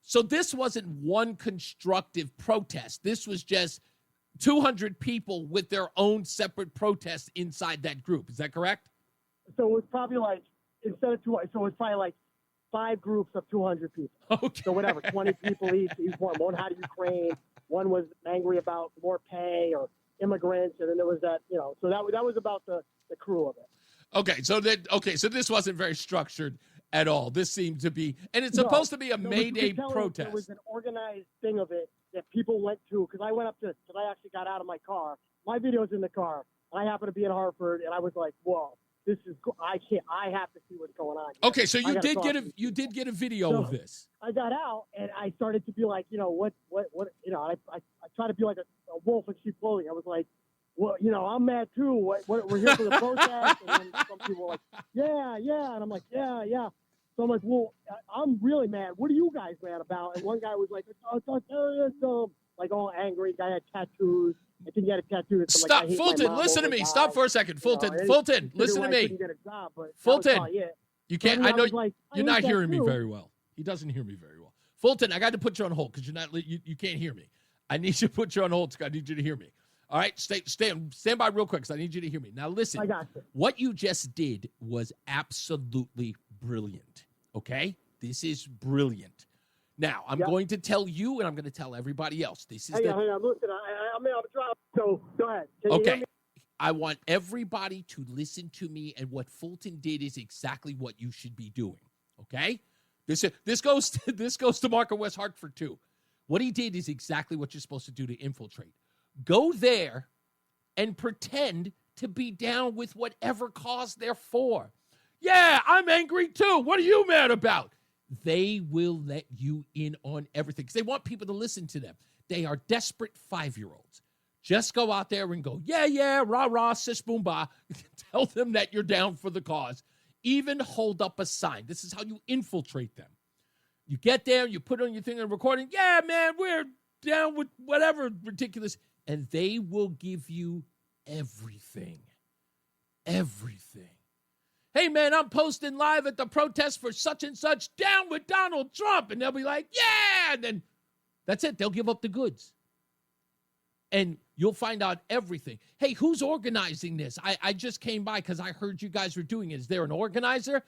D: So this wasn't one constructive protest. This was just 200 people with their own separate protests inside that group. Is that correct?
H: So it was probably instead of 200, so it was probably 5 groups of 200 people.
D: Okay.
H: So whatever, 20 people each one had Ukraine, one was angry about more pay or immigrants, and then there was that, so that was about the crew of it.
D: Okay, so this wasn't very structured at all. This seemed to be, and it's supposed to be a May Day protest.
H: There was an organized thing of it that people went to, because I actually got out of my car. My video's in the car. I happened to be in Hartford, and I was like, whoa. This is I have to see what's going on here.
D: Okay, so you did get a video of this.
H: I got out and I started to be like, what I try to be like a wolf in sheep clothing. I was like, well, I'm mad too. What we're here for the protest, and then some people were like, yeah, and I'm like, yeah. So I'm like, well, I'm really mad. What are you guys mad about? And one guy was like, it's terrorism, like all angry. Guy had tattoos. I think he had a tattoo.
D: Stop, Fulton. Listen to me. Stop for a second, Fulton. Fulton, listen to me.
H: Get a job, but
D: Fulton. You can't.
H: mean,
D: I know
H: was like, I
D: you're
H: hate
D: not
H: that
D: hearing me
H: too.
D: very well. He doesn't hear me very well. Fulton, I got to put you on hold because you can't hear me. I need you to put you on hold. I need you to hear me. All right, stand by real quick because I need you to hear me. Now, listen.
H: I got you.
D: What you just did was absolutely brilliant. Okay, this is brilliant. Now, I'm going to tell you, and I'm going to tell everybody else. This is
H: Hang on. Listen, I'm on a drop. So go ahead. Can you hear
D: okay.
H: me?
D: I want everybody to listen to me, and what Fulton did is exactly what you should be doing. Okay, this goes to Mark of West Hartford too. What he did is exactly what you're supposed to do to infiltrate. Go there and pretend to be down with whatever cause they're for. Yeah, I'm angry too. What are you mad about? They will let you in on everything because they want people to listen to them. They are desperate 5-year-olds. Just go out there and go, yeah, rah, sis, boom, bah. Tell them that you're down for the cause. Even hold up a sign. This is how you infiltrate them. You get there, you put on your thing and recording. Yeah, man, we're down with whatever ridiculous. And they will give you everything. Everything. Hey, man, I'm posting live at the protest for such and such, down with Donald Trump. And they'll be like, yeah. And then that's it. They'll give up the goods. And you'll find out everything. Hey, who's organizing this? I just came by because I heard you guys were doing it. Is there an organizer?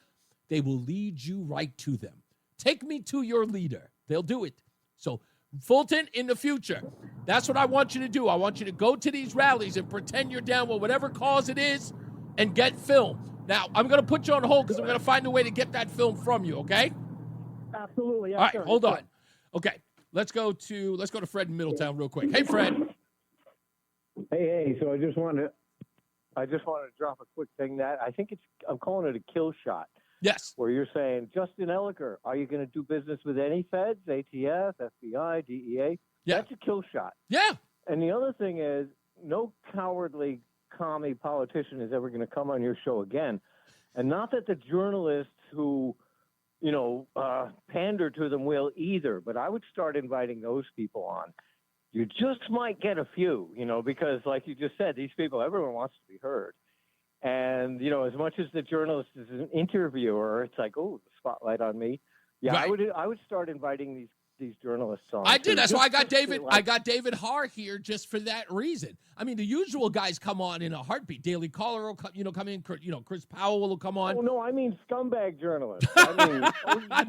D: They will lead you right to them. Take me to your leader. They'll do it. So, Fulton, in the future, that's what I want you to do. I want you to go to these rallies and pretend you're down with whatever cause it is and get film. Now, I'm going to put you on hold because I'm going to find a way to get that film from you, okay?
H: Absolutely. Yes,
D: all right,
H: sir.
D: hold
H: Yes,
D: on.
H: sir.
D: Okay, let's go to Fred in Middletown real quick. Hey, Fred.
I: Hey, so I just wanted to drop a quick thing that I'm calling it a kill shot.
D: Yes.
I: Where you're saying, Justin Elliker, are you going to do business with any feds, ATF, FBI, DEA?
D: Yeah.
I: That's a kill shot.
D: Yeah.
I: And the other thing is, no cowardly commie politician is ever going to come on your show again. And not that the journalists who, pander to them will either, but I would start inviting those people on. You just might get a few, because like you just said, these people, everyone wants to be heard. And, as much as the journalist is an interviewer, it's like, oh, the spotlight on me. Yeah,
D: Right.
I: I would start inviting these journalists on.
D: I did.
I: too.
D: That's why I got
I: Just to,
D: David. I got David Haar here just for that reason. I mean, the usual guys come on in a heartbeat. Daily Caller will come in. Chris Powell will come on.
I: Oh, no, I mean scumbag journalists. I mean,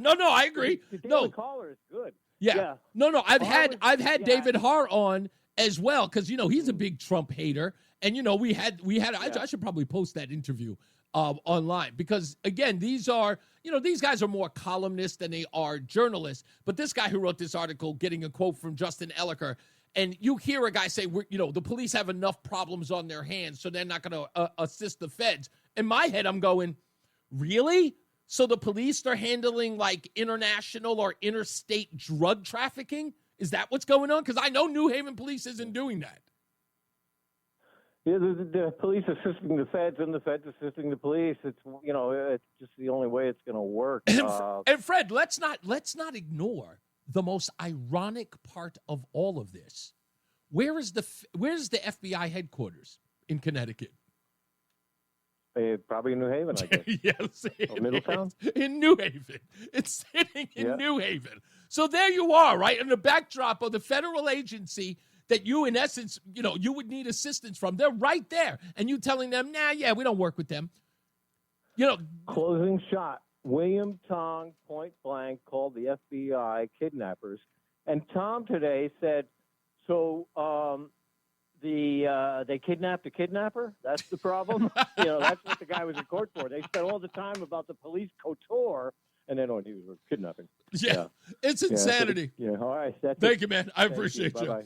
D: No, I agree.
I: The Daily
D: No,
I: Caller is good.
D: yeah. No. I've had
I: yeah.
D: David Haar on as well because he's a big Trump hater, and we had. I should probably post that interview online because again, these guys are more columnists than they are journalists. But this guy who wrote this article, getting a quote from Justin Elliker, and you hear a guy say, the police have enough problems on their hands, so they're not going to assist the feds. In my head, I'm going, really? So the police are handling like international or interstate drug trafficking? Is that what's going on? Because I know New Haven police isn't doing that.
I: Yeah, the police assisting the feds and the feds assisting the police. It's it's just the only way it's going to work.
D: And Fred, let's not ignore the most ironic part of all of this. Where's the FBI headquarters in Connecticut?
I: Probably in New Haven, I guess.
D: Yes,
I: Middletown?
D: In New Haven. It's sitting in
I: Yeah.
D: New Haven. So there you are, right? In the backdrop of the federal agency that you, in essence, you would need assistance from. They're right there. And you telling them, we don't work with them.
I: Closing shot. William Tong, point blank, called the FBI kidnappers. And Tom today said, so they kidnapped a kidnapper? That's the problem? That's what the guy was in court for. They spent all the time about the police couture, and then he was kidnapping.
D: Yeah. It's insanity.
I: Yeah, all right.
D: Thank you, man. I appreciate you.
I: Bye-bye.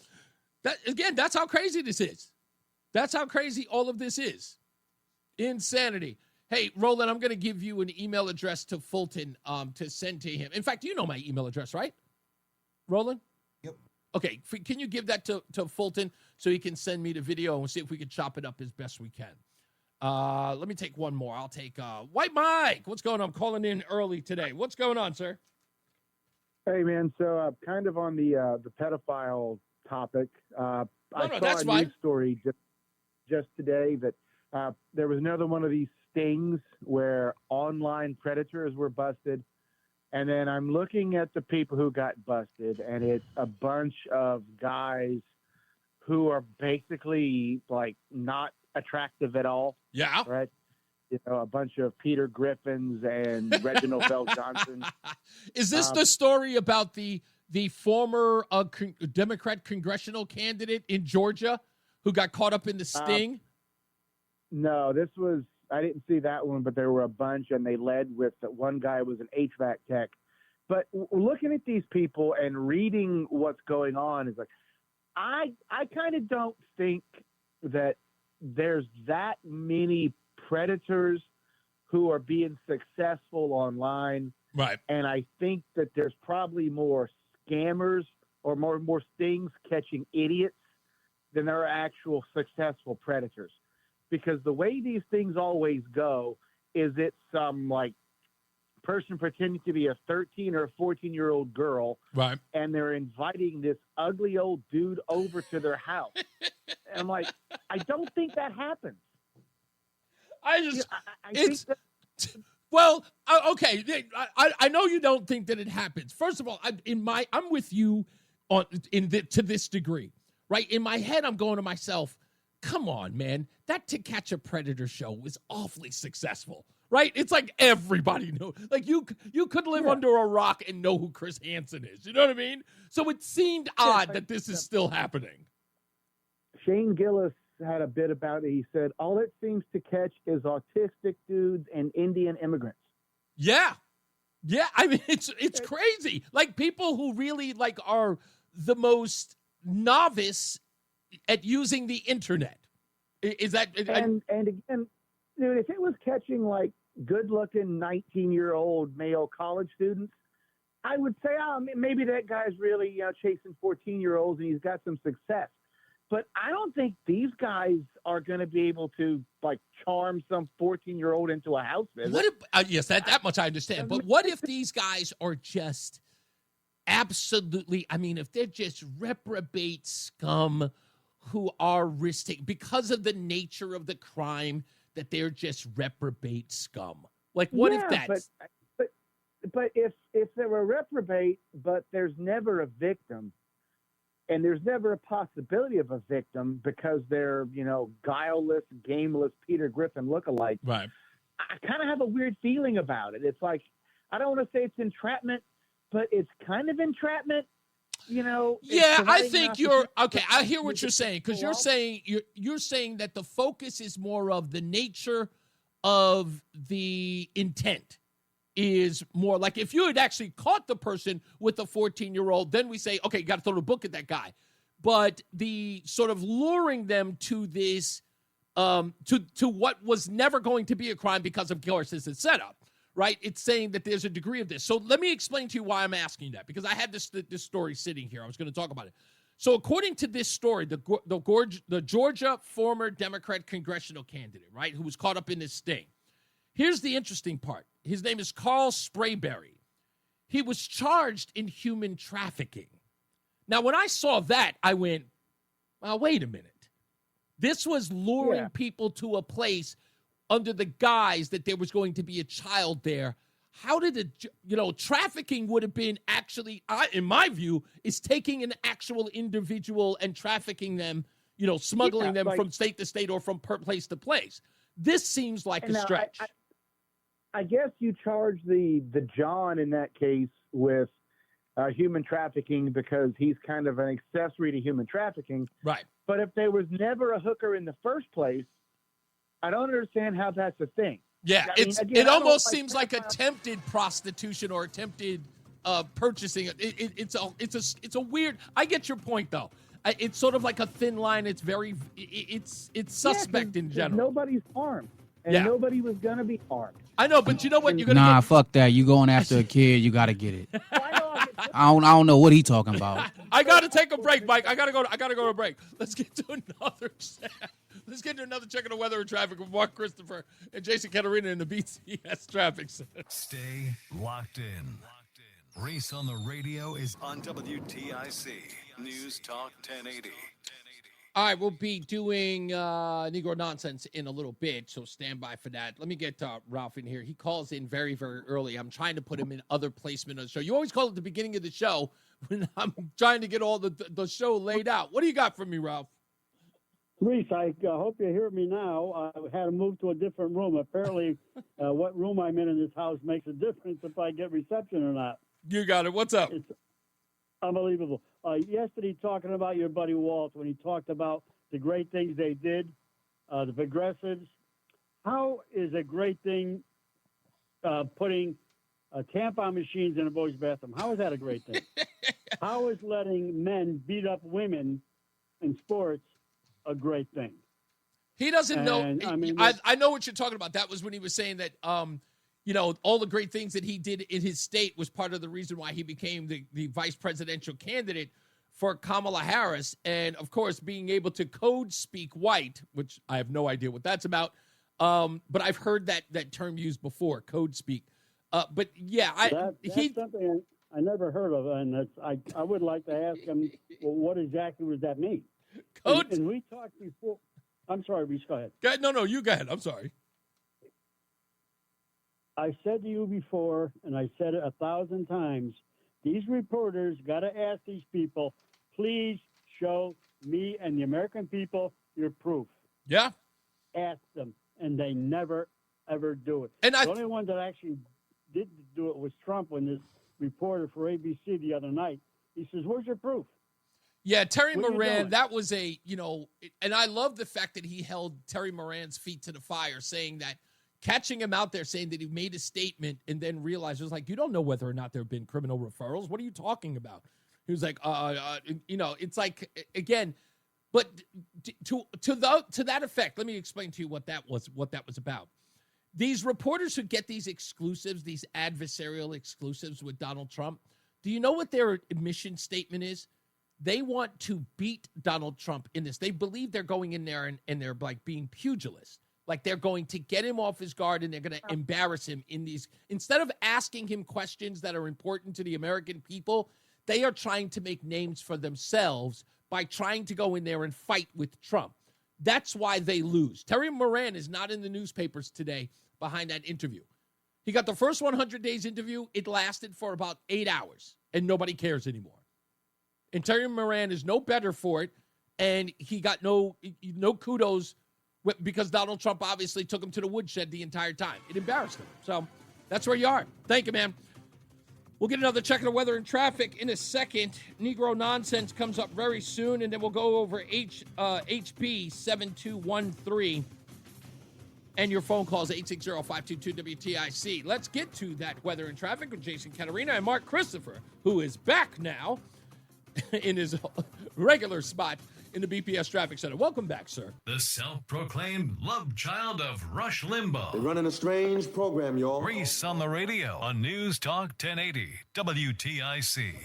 D: That's how crazy this is. That's how crazy all of this is. Insanity. Hey, Roland, I'm going to give you an email address to Fulton to send to him. In fact, you know my email address, right? Roland?
J: Yep.
D: Okay, can you give that to Fulton so he can send me the video and see if we can chop it up as best we can? Let me take one more. I'll take White Mike. What's going on? I'm calling in early today. What's going on, sir?
K: Hey, man. So kind of on the pedophile topic. I saw
D: that's
K: a
D: fine.
K: news story just today that there was another one of these stings where online predators were busted. And then I'm looking at the people who got busted, and it's a bunch of guys who are basically like not attractive at all.
D: Yeah.
K: Right. You know, a bunch of Peter Griffins and Reginald Bell Johnson.
D: Is this the story about the former Democrat congressional candidate in Georgia who got caught up in the sting?
K: No, this was, I didn't see that one, but there were a bunch, and they led with one guy was an HVAC tech. But looking at these people and reading what's going on is like, I kind of don't think that there's that many predators who are being successful online.
D: Right.
K: And I think that there's probably more scammers or more stings catching idiots than there are actual successful predators. Because the way these things always go is it's some like person pretending to be a 13 or 14-year-old girl,
D: right? And
K: they're inviting this ugly old dude over to their house. And I'm like, I don't think that happens. I think that,
D: well, okay. I know you don't think that it happens. First of all, I'm with you to this degree, right? In my head, I'm going to myself, come on, man. That To Catch a Predator show was awfully successful, right? It's like everybody knew. Like you could live under a rock and know who Chris Hansen is. You know what I mean? So it seemed odd that this is still happening.
K: Shane Gillis had a bit about it. He said, all it seems to catch is autistic dudes and Indian immigrants.
D: Yeah. Yeah. I mean, it's crazy. Like people who really like are the most novice at using the internet. Is that
K: and again, dude, if it was catching like good-looking 19-year-old male college students, I would say, maybe that guy's really chasing 14-year-olds and he's got some success. But I don't think these guys are going to be able to like charm some 14-year-old into a house visit.
D: What if, yes, that much I understand. But what if these guys are just absolutely? I mean, if they're just reprobate scum who are risking because of the nature of the crime that they're just reprobate scum. Like, what if that's?
K: But if they're a reprobate, but there's never a victim. And there's never a possibility of a victim because they're, guileless, gameless Peter Griffin lookalike.
D: Right.
K: I kind of have a weird feeling about it. It's like, I don't want to say it's entrapment, but it's kind of entrapment.
D: Yeah, I think you're okay. I hear what you're saying because you're saying that the focus is more of the nature of the intent. Is more like if you had actually caught the person with a 14-year-old, then we say, okay, you got to throw the book at that guy. But the sort of luring them to this, to what was never going to be a crime because of course it's a setup, right? It's saying that there's a degree of this. So let me explain to you why I'm asking that because I had this story sitting here. I was going to talk about it. So according to this story, the Georgia former Democrat congressional candidate, right, who was caught up in this sting. Here's the interesting part. His name is Carl Sprayberry. He was charged in human trafficking. Now, when I saw that, I went, well, wait a minute. This was luring people to a place under the guise that there was going to be a child there. How did trafficking would have been actually, in my view, is taking an actual individual and trafficking them, smuggling them from state to state or from place to place. This seems like a stretch.
K: I guess you charge the John in that case with human trafficking because he's kind of an accessory to human trafficking.
D: Right.
K: But if there was never a hooker in the first place, I don't understand how that's a thing.
D: Yeah, it almost seems like attempted prostitution or attempted purchasing. It's a weird. I get your point though. It's sort of like a thin line. It's very it's suspect in general.
K: Nobody's harmed, and nobody was gonna be harmed.
D: I know, but you know what? You're gonna
J: get... fuck that. You going after a kid? You gotta get it. I don't know what he talking about.
D: I gotta take a break, Mike. I gotta go to a break. Let's get to another check of the weather and traffic with Mark Christopher and Jason Caterina in the BTS Traffic Center.
A: Stay locked in. Reese on the radio is on WTIC News Talk 1080.
D: All right, we'll be doing Negro Nonsense in a little bit, so stand by for that. Let me get Ralph in here. He calls in very, very early. I'm trying to put him in other placement of the show. You always call at the beginning of the show when I'm trying to get all the show laid out. What do you got for me, Ralph?
L: Reese, I hope you hear me now. I had to move to a different room. Apparently, what room I'm in this house makes a difference if I get reception or not.
D: You got it. What's up?
L: It's unbelievable. Yesterday, talking about your buddy Walt, when he talked about the great things they did, the progressives, how is a great thing putting tampon machines in a boy's bathroom? How is that a great thing? How is letting men beat up women in sports a great thing?
D: He doesn't know. I know what you're talking about. That was when he was saying that, all the great things that he did in his state was part of the reason why he became the vice presidential candidate for Kamala Harris. And, of course, being able to code speak white, which I have no idea what that's about. But I've heard that term used before, code speak. But, yeah.
L: That's something I never heard of. And I would like to ask him, well, what exactly does that mean?
D: Code.
L: And we talked before. I'm sorry, Reese, go ahead.
D: No, you go ahead. I'm sorry.
L: I said to you before, and I said it 1,000 times, these reporters got to ask these people, please show me and the American people your proof.
D: Yeah.
L: Ask them, and they never, ever do it.
D: And
L: the only one that actually did do it was Trump when this reporter for ABC the other night, he says, where's your proof?
D: Yeah, Terry
L: What are you
D: Moran,
L: doing?
D: that was and I love the fact that he held Terry Moran's feet to the fire, saying that, catching him out there saying that he made a statement and then realized, it was like, you don't know whether or not there have been criminal referrals. What are you talking about? He was like, it's like, again, but to that effect, let me explain to you what that was about. These reporters who get these exclusives, these adversarial exclusives with Donald Trump, do you know what their mission statement is? They want to beat Donald Trump in this. They believe they're going in there and they're like being pugilist. Like they're going to get him off his guard and they're going to embarrass him in these. Instead of asking him questions that are important to the American people, they are trying to make names for themselves by trying to go in there and fight with Trump. That's why they lose. Terry Moran is not in the newspapers today behind that interview. He got the first 100 days interview. It lasted for about 8 hours and nobody cares anymore. And Terry Moran is no better for it. And he got no kudos because Donald Trump obviously took him to the woodshed the entire time. It embarrassed him. So that's where you are. Thank you, man. We'll get another check of the weather and traffic in a second. Negro Nonsense comes up very soon, and then we'll go over HB 7213. And your phone calls 860-522-WTIC. Let's get to that weather and traffic with Jason Caterina and Mark Christopher, who is back now in his regular spot in the BPS Traffic Center. Welcome back, sir.
A: The self-proclaimed love child of Rush Limbaugh.
M: They're running a strange program, y'all.
A: Reese on the radio on News Talk 1080 WTIC.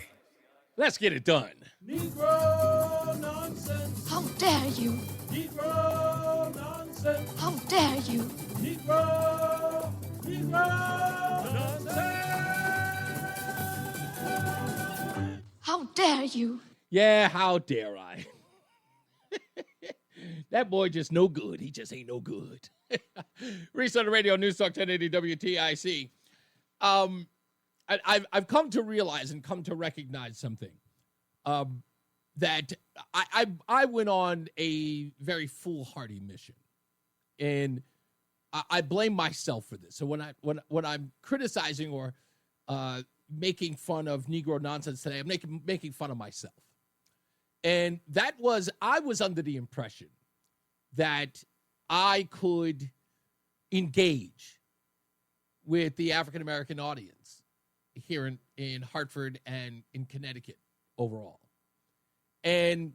D: Let's get it done.
C: Negro nonsense.
E: How dare you?
C: Negro nonsense.
E: How dare you?
C: Negro nonsense.
E: How dare you?
D: Yeah, how dare I? That boy just no good. He just ain't no good. Reese on the radio, News Talk 1080 WTIC. I've come to realize and come to recognize something. That I went on a very foolhardy mission, and I blame myself for this. So when I'm criticizing or making fun of Negro Nonsense today, I'm making fun of myself. And I was under the impression that I could engage with the African-American audience here in Hartford and in Connecticut overall. And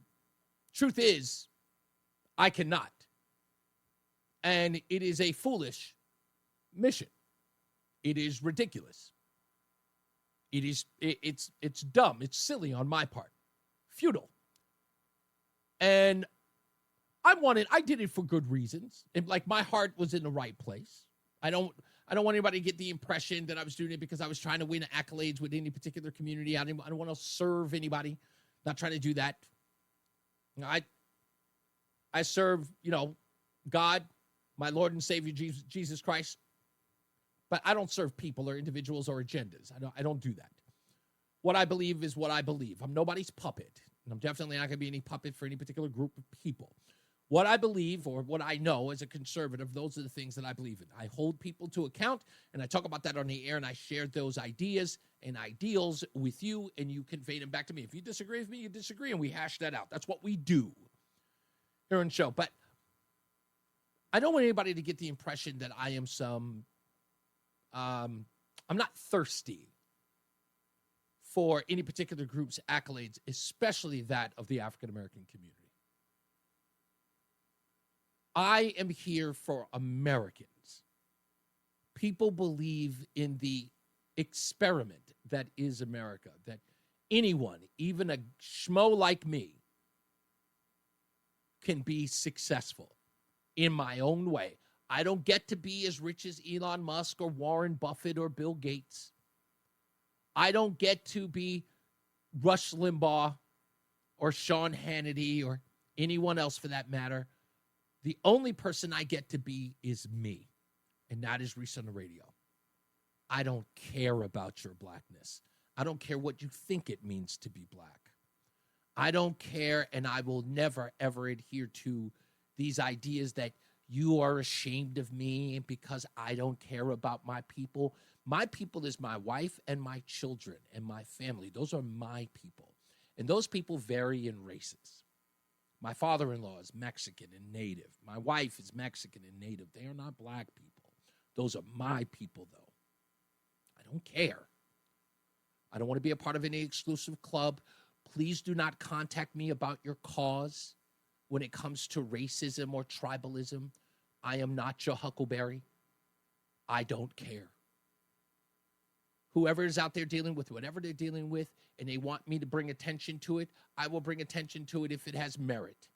D: truth is, I cannot. And it is a foolish mission. It is ridiculous. It's dumb. It's silly on my part. Futile. And I did it for good reasons. And like my heart was in the right place. I don't want anybody to get the impression that I was doing it because I was trying to win accolades with any particular community. I don't want to serve anybody. Not trying to do that. I serve, God, my Lord and Savior, Jesus Christ. But I don't serve people or individuals or agendas. I don't do that. What I believe is what I believe. I'm nobody's puppet. And I'm definitely not going to be any puppet for any particular group of people. What I believe or what I know as a conservative, those are the things that I believe in. I hold people to account, and I talk about that on the air, and I share those ideas and ideals with you, and you convey them back to me. If you disagree with me, you disagree, and we hash that out. That's what we do here on the show. But I don't want anybody to get the impression that I am I'm not thirsty for any particular group's accolades, especially that of the African-American community. I am here for Americans. People believe in the experiment that is America, that anyone, even a schmo like me, can be successful in my own way. I don't get to be as rich as Elon Musk or Warren Buffett or Bill Gates. I don't get to be Rush Limbaugh or Sean Hannity or anyone else for that matter. The only person I get to be is me, and that is Reese on the radio. I don't care about your blackness. I don't care what you think it means to be black. I don't care, and I will never, ever adhere to these ideas that you are ashamed of me because I don't care about my people. My people is my wife and my children and my family. Those are my people. And those people vary in races. My father-in-law is Mexican and Native. My wife is Mexican and Native. They are not black people. Those are my people, though. I don't care. I don't want to be a part of any exclusive club. Please do not contact me about your cause when it comes to racism or tribalism. I am not your huckleberry. I don't care. Whoever is out there dealing with whatever they're dealing with and they want me to bring attention to it, I will bring attention to it if it has merit.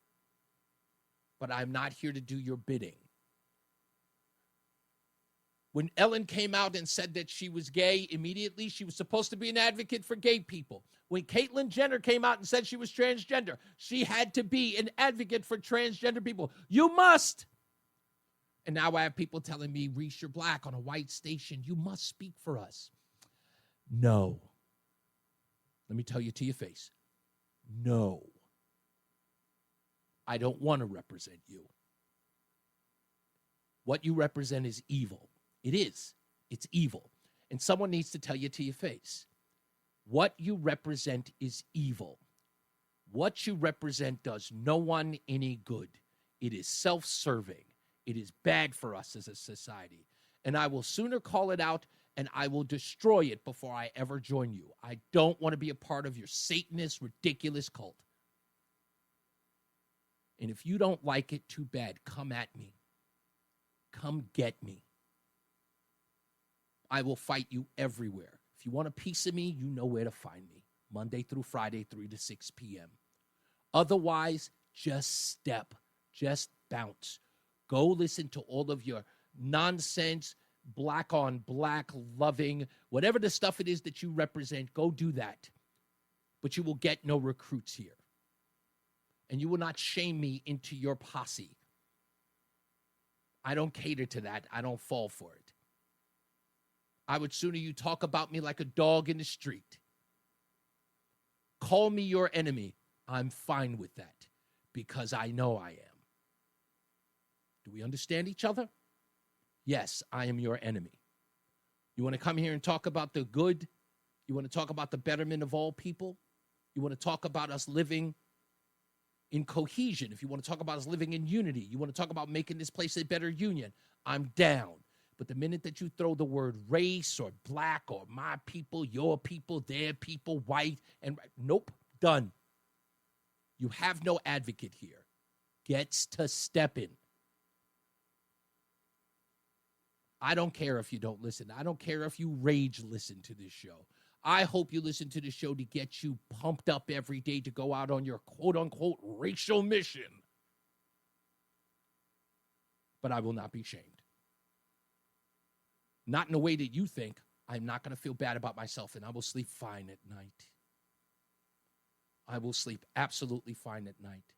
D: But I'm not here to do your bidding. When Ellen came out and said that she was gay, immediately she was supposed to be an advocate for gay people. When Caitlyn Jenner came out and said she was transgender, she had to be an advocate for transgender people. You must. And now I have people telling me, Reese, you're black on a white station. You must speak for us. No. Let me tell you to your face. No. I don't want to represent you. What you represent is evil. It is. It's evil. And someone needs to tell you to your face. What you represent is evil. What you represent does no one any good. It is self-serving. It is bad for us as a society. And I will sooner call it out and I will destroy it before I ever join you. I don't want to be a part of your Satanist, ridiculous cult. And if you don't like it, too bad. Come at me. Come get me. I will fight you everywhere. If you want a piece of me, you know where to find me. Monday through Friday, 3 to 6 p.m. Otherwise, just step. Just bounce. Go listen to all of your nonsense, black on black loving, whatever the stuff it is that you represent, go do that. But you will get no recruits here. And you will not shame me into your posse. I don't cater to that. I don't fall for it. I would sooner you talk about me like a dog in the street. Call me your enemy. I'm fine with that because I know I am. Do we understand each other? Yes, I am your enemy. You want to come here and talk about the good? You want to talk about the betterment of all people? You want to talk about us living in cohesion? If you want to talk about us living in unity, you want to talk about making this place a better union, I'm down. But the minute that you throw the word race or black or my people, your people, their people, white, and nope, done. You have no advocate here. Gets to step in. I don't care if you don't listen. I don't care if you rage listen to this show. I hope you listen to the show to get you pumped up every day to go out on your quote-unquote racial mission. But I will not be shamed. Not in a way that you think. I'm not going to feel bad about myself, and I will sleep fine at night. I will sleep absolutely fine at night.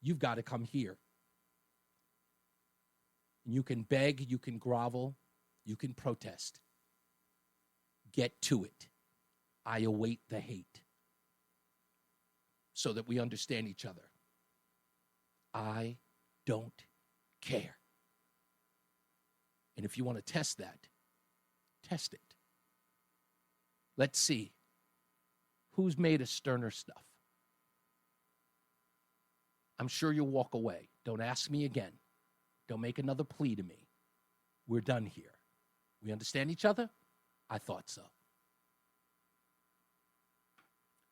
D: you've got to come here. You can beg, you can grovel, you can protest. Get to it. I await the hate so that we understand each other. I don't care. And if you want to test that, test it. Let's see who's made a sterner stuff. I'm sure you'll walk away. Don't ask me again. Don't make another plea to me. We're done here. We understand each other? I thought so.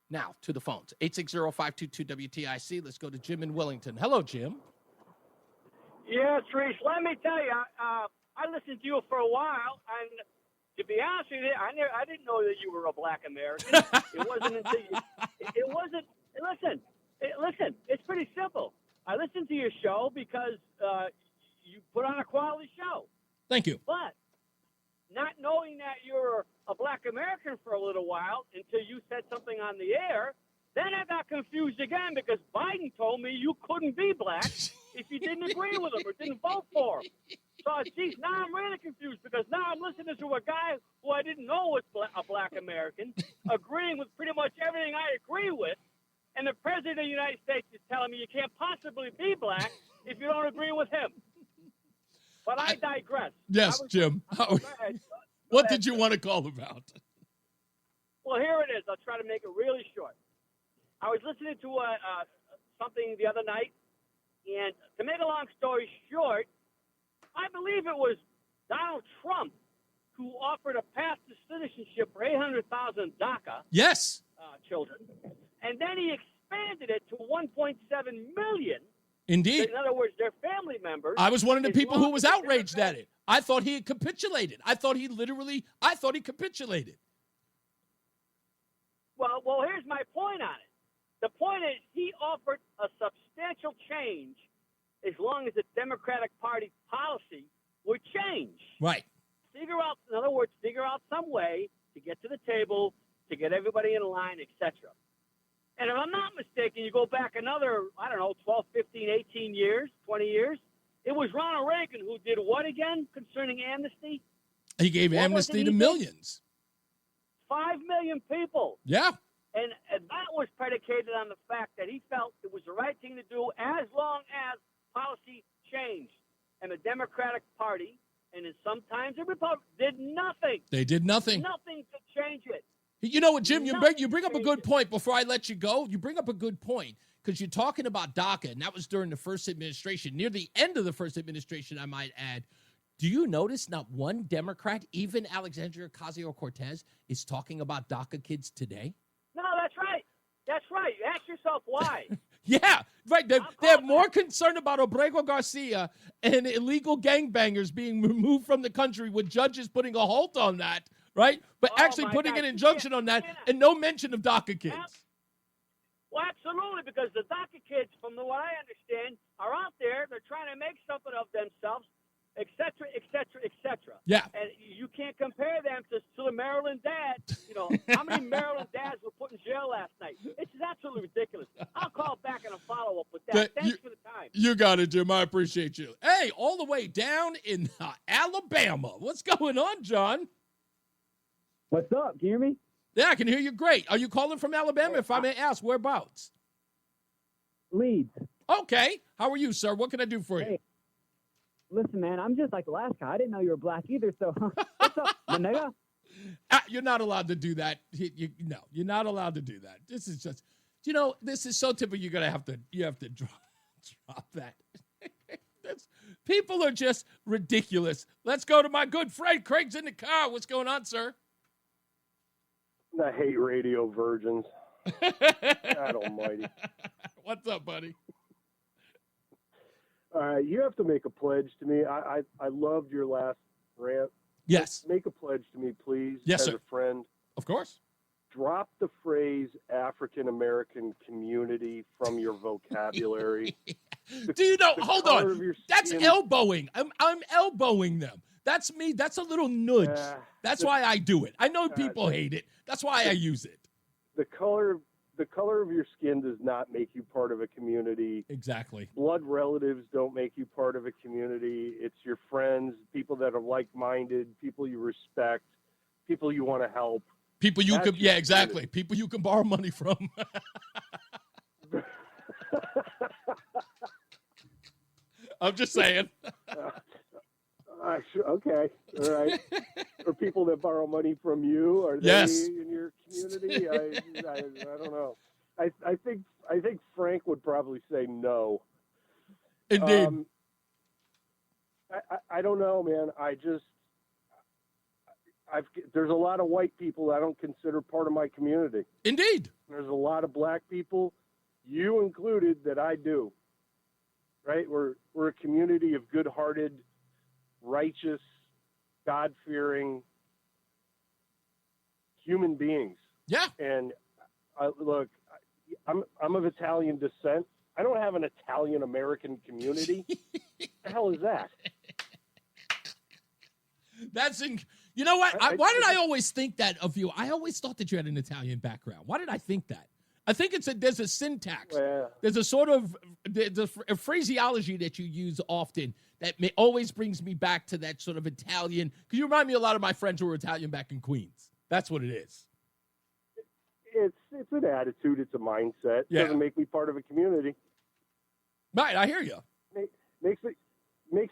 D: Now, to the phones. 860-522-WTIC. Let's go to Jim in Wellington. Hello, Jim.
N: Yes, Reese. Let me tell you, I listened to you for a while, and to be honest with you, I didn't know that you were a black American. It wasn't until you. It wasn't. Listen. It's pretty simple. I listened to your show because you put on a quality show.
D: Thank you.
N: But not knowing that you're a black American for a little while until you said something on the air, then I got confused again because Biden told me you couldn't be black if you didn't agree with him or didn't vote for him. So, geez, now I'm really confused because now I'm listening to a guy who I didn't know was a black American, agreeing with pretty much everything I agree with, and the President of the United States is telling me you can't possibly be black if you don't agree with him. But I digress.
D: Yes, Jim. What did you want to call about?
N: Well, here it is. I'll try to make it really short. I was listening to something the other night, and to make a long story short, I believe it was Donald Trump who offered a path to citizenship for 800,000 DACA
D: Yes.
N: Children, and then he expanded it to 1.7 million.
D: Indeed.
N: In other words, their family members.
D: I was one of the people who was outraged at it. I thought he had capitulated. I thought he capitulated.
N: Well, here's my point on it. The point is he offered a substantial change as long as the Democratic Party policy would change.
D: Right.
N: In other words, figure out some way to get to the table, to get everybody in line, etc. And if I'm not mistaken, you go back another, 12, 15, 18 years, 20 years, it was Ronald Reagan who did what again concerning amnesty?
D: He gave amnesty to millions.
N: 5 million people.
D: Yeah.
N: And that was predicated on the fact that he felt it was the right thing to do as long as policy changed. And the Democratic Party, and then sometimes the Republicans, did nothing.
D: They did nothing.
N: Nothing to change it.
D: You know what, Jim? You bring up a good point before I let you go. You bring up a good point because you're talking about DACA, and that was during the first administration. Near the end of the first administration, I might add. Do you notice not one Democrat, even Alexandria Ocasio-Cortez, is talking about DACA kids today?
N: No, that's right. That's right. Ask yourself why.
D: Yeah, right. They're more concerned about Obregón Garcia and illegal gangbangers being removed from the country with judges putting a halt on that, right? But actually putting an injunction on that and no mention of DACA kids.
N: Well, absolutely, because the DACA kids, from what I understand, are out there. They're trying to make something of themselves, et cetera, et cetera, et cetera.
D: Yeah.
N: And you can't compare them to the Maryland dads. You know, how many Maryland dads were put in jail last night? It's absolutely ridiculous. I'll call back and I'll follow up with that. Thanks for the time.
D: You got it, Jim. I appreciate you. Hey, all the way down in Alabama. What's going on, John?
O: What's up? Can you hear me?
D: Yeah, I can hear you great. Are you calling from Alabama, if I may ask? Whereabouts?
O: Leeds.
D: Okay. How are you, sir? What can I do for you?
O: Hey. Listen, man, I'm just like the last guy. I didn't know you were black either, so what's up, my nigga?
D: You're not allowed to do that. No, you're not allowed to do that. This is just, this is so typical. You have to drop that. People are just ridiculous. Let's go to my good friend. Craig's in the car. What's going on, sir?
P: I hate radio virgins. God almighty.
D: What's up, buddy?
P: You have to make a pledge to me. I loved your last rant.
D: Yes.
P: Make a pledge to me, please.
D: Yes,
P: as
D: sir.
P: a friend.
D: Of course.
P: Drop the phrase African American community from your vocabulary.
D: Do you know? Hold on. That's elbowing. I'm elbowing them. That's me. That's a little nudge. That's why I do it. I know people hate it. That's why I use it.
P: The color color of your skin does not make you part of a community.
D: Exactly.
P: Blood relatives don't make you part of a community. It's your friends, people that are like-minded, people you respect, people you want to help.
D: People you
P: That's
D: could,
P: your
D: yeah, exactly.
P: community.
D: People you can borrow money from. I'm just saying.
P: Okay, all right. Or people that borrow money from you, are they
D: Yes.
P: in your community? I don't know. I think Frank would probably say no.
D: Indeed.
P: I don't know, man. There's a lot of white people I don't consider part of my community.
D: Indeed.
P: There's a lot of black people, you included, that I do. Right? We're a community of good-hearted, righteous, God-fearing human beings.
D: Yeah.
P: And look, I'm of Italian descent. I don't have an Italian American community. The hell is that?
D: You know what? Why did I always think that of you? I always thought that you had an Italian background. Why did I think that? I think there's a syntax.
P: Well,
D: there's a sort of a phraseology that you use often that always brings me back to that sort of Italian. Because you remind me a lot of my friends who were Italian back in Queens. That's what it is.
P: It's an attitude. It's a mindset.
D: Yeah.
P: It doesn't make me part of a community.
D: Right, I hear you.
P: Makes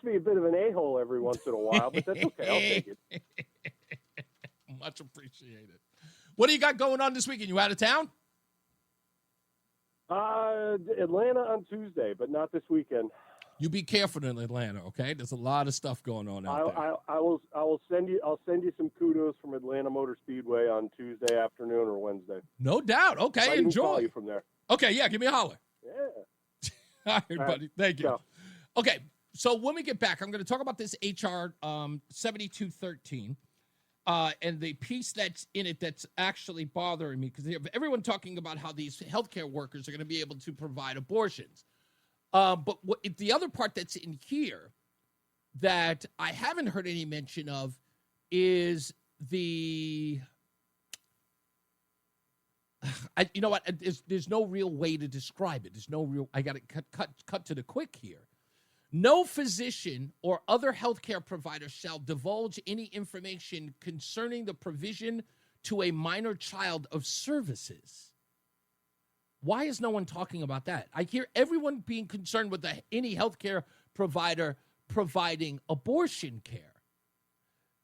P: me a bit of an a-hole every once in a while, but that's okay. I'll take it.
D: Much appreciated. What do you got going on this weekend? You out of town?
P: Atlanta on Tuesday, but not this weekend.
D: You be careful in Atlanta, okay? There's a lot of stuff going on out there.
P: I will send you some kudos from Atlanta Motor Speedway on Tuesday afternoon or Wednesday.
D: No doubt. Okay,
P: I can
D: enjoy.
P: call you from there.
D: Okay, yeah, give me a holler.
P: Yeah.
D: All right, buddy. Thank you.
P: Go.
D: Okay, so when we get back, I'm going to talk about this HR 7213 and the piece that's in it that's actually bothering me, because they have everyone talking about how these healthcare workers are going to be able to provide abortions. But the other part that's in here that I haven't heard any mention of is you know what? There's no real way to describe it. There's no real. I got to cut to the quick here. No physician or other healthcare provider shall divulge any information concerning the provision to a minor child of services. Why is no one talking about that? I hear everyone being concerned with any healthcare provider providing abortion care.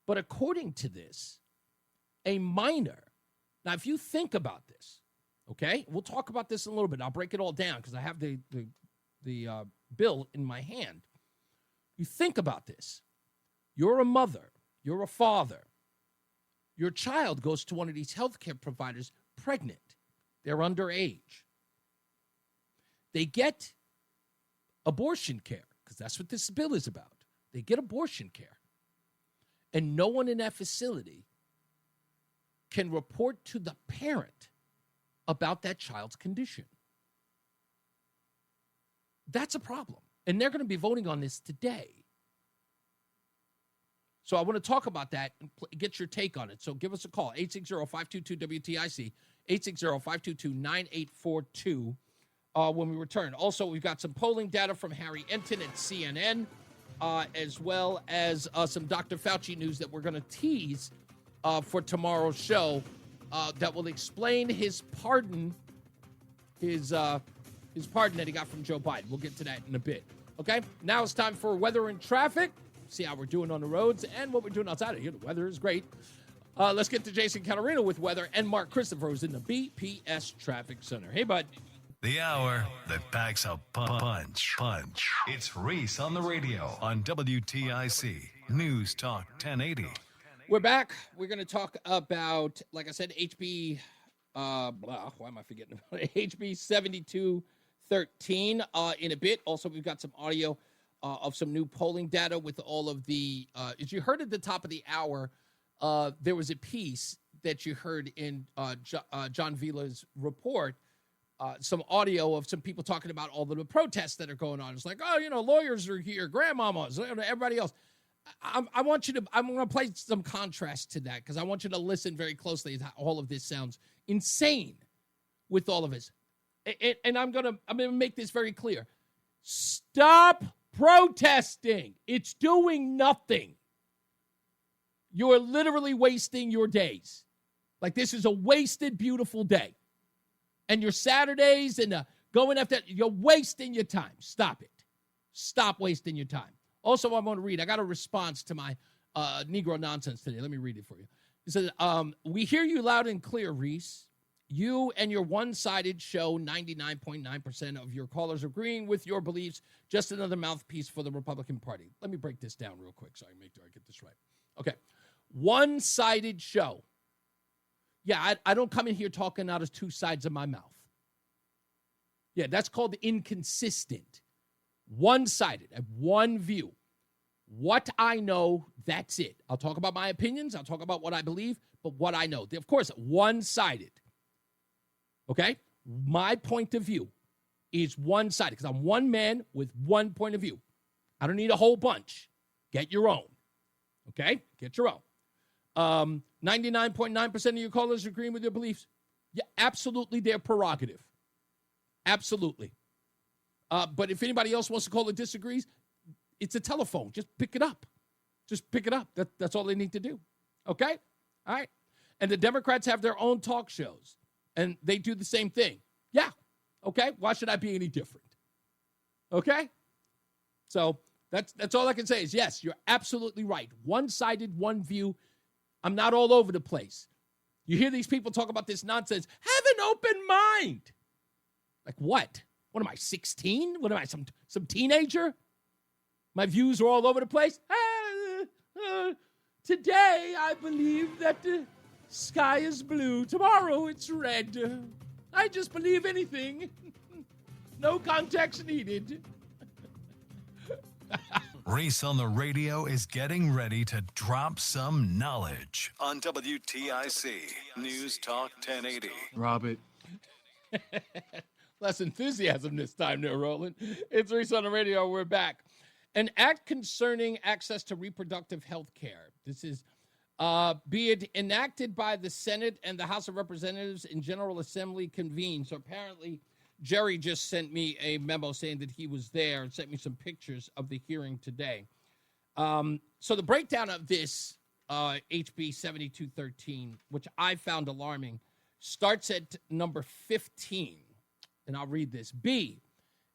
D: But according to this, a minor, now if you think about this, okay, we'll talk about this in a little bit. I'll break it all down because I have the bill in my hand. You think about this. You're a mother. You're a father. Your child goes to one of these healthcare providers pregnant. They're underage. They get abortion care because that's what this bill is about. They get abortion care. And no one in that facility can report to the parent about that child's condition. That's a problem. And they're going to be voting on this today. So I want to talk about that and get your take on it. So give us a call, 860-522-WTIC, 860-522-9842 when we return. Also, we've got some polling data from Harry Enton at CNN, as well as some Dr. Fauci news that we're going to tease for tomorrow's show that will explain his pardon, his pardon that he got from Joe Biden. We'll get to that in a bit. Okay, now it's time for weather and traffic. See how we're doing on the roads and what we're doing outside of here. The weather is great. Let's get to Jason Catarino with weather and Mark Christopher who's in the BPS Traffic Center. Hey, bud.
A: The hour that packs a punch. It's Reese on the radio on WTIC News Talk 1080.
D: We're back. We're going to talk about, like I said, HB, why am I forgetting about it? HB 7213 in a bit. Also, we've got some audio of some new polling data with all of the, as you heard at the top of the hour, there was a piece that you heard in John Vila's report, some audio of some people talking about all of the protests that are going on. It's like, oh, lawyers are here, grandmamas, everybody else. I'm going to play some contrast to that because I want you to listen very closly to how all of this sounds insane. with all of this. And I'm gonna make this very clear. Stop protesting. It's doing nothing. You're literally wasting your days. Like, this is a wasted, beautiful day. And your Saturdays and going after, you're wasting your time. Stop it. Stop wasting your time. Also, I'm going to read. I got a response to my Negro nonsense today. Let me read it for you. It says, we hear you loud and clear, Reese. You and your one-sided show 99.9% of your callers agreeing with your beliefs. Just another mouthpiece for the Republican Party. Let me break this down real quick so I make sure I get this right. Okay. One-sided show. Yeah, I don't come in here talking out of two sides of my mouth. Yeah, that's called inconsistent. One-sided. I have one view. What I know, that's it. I'll talk about my opinions. I'll talk about what I believe, but what I know. Of course, one-sided. Okay? My point of view is one-sided because I'm one man with one point of view. I don't need a whole bunch. Get your own. Okay? Get your own. 99.9% of your callers agreeing with your beliefs. Yeah, absolutely their prerogative. Absolutely. But if anybody else wants to call it disagrees, it's a telephone. Just pick it up. Just pick it up. That's all they need to do. Okay? All right. And the Democrats have their own talk shows, and they do the same thing. Yeah. Okay? Why should I be any different? Okay? So that's all I can say is, yes, you're absolutely right. One-sided, one view. I'm not all over the place. You hear these people talk about this nonsense. Have an open mind. Like what? What am I, 16? What am I, some teenager? My views are all over the place. Today, I believe that the sky is blue. Tomorrow, it's red. I just believe anything. No context needed.
A: Reese on the radio is getting ready to drop some knowledge on WTIC News Talk 1080.
J: Robert.
D: Less enthusiasm this time there, Roland. It's Reese on the radio. We're back. An act concerning access to reproductive health care. This is be it enacted by the Senate and the House of Representatives in General Assembly convened. So apparently Jerry just sent me a memo saying that he was there and sent me some pictures of the hearing today. So the breakdown of this HB 7213, which I found alarming, starts at number 15. And I'll read this. B,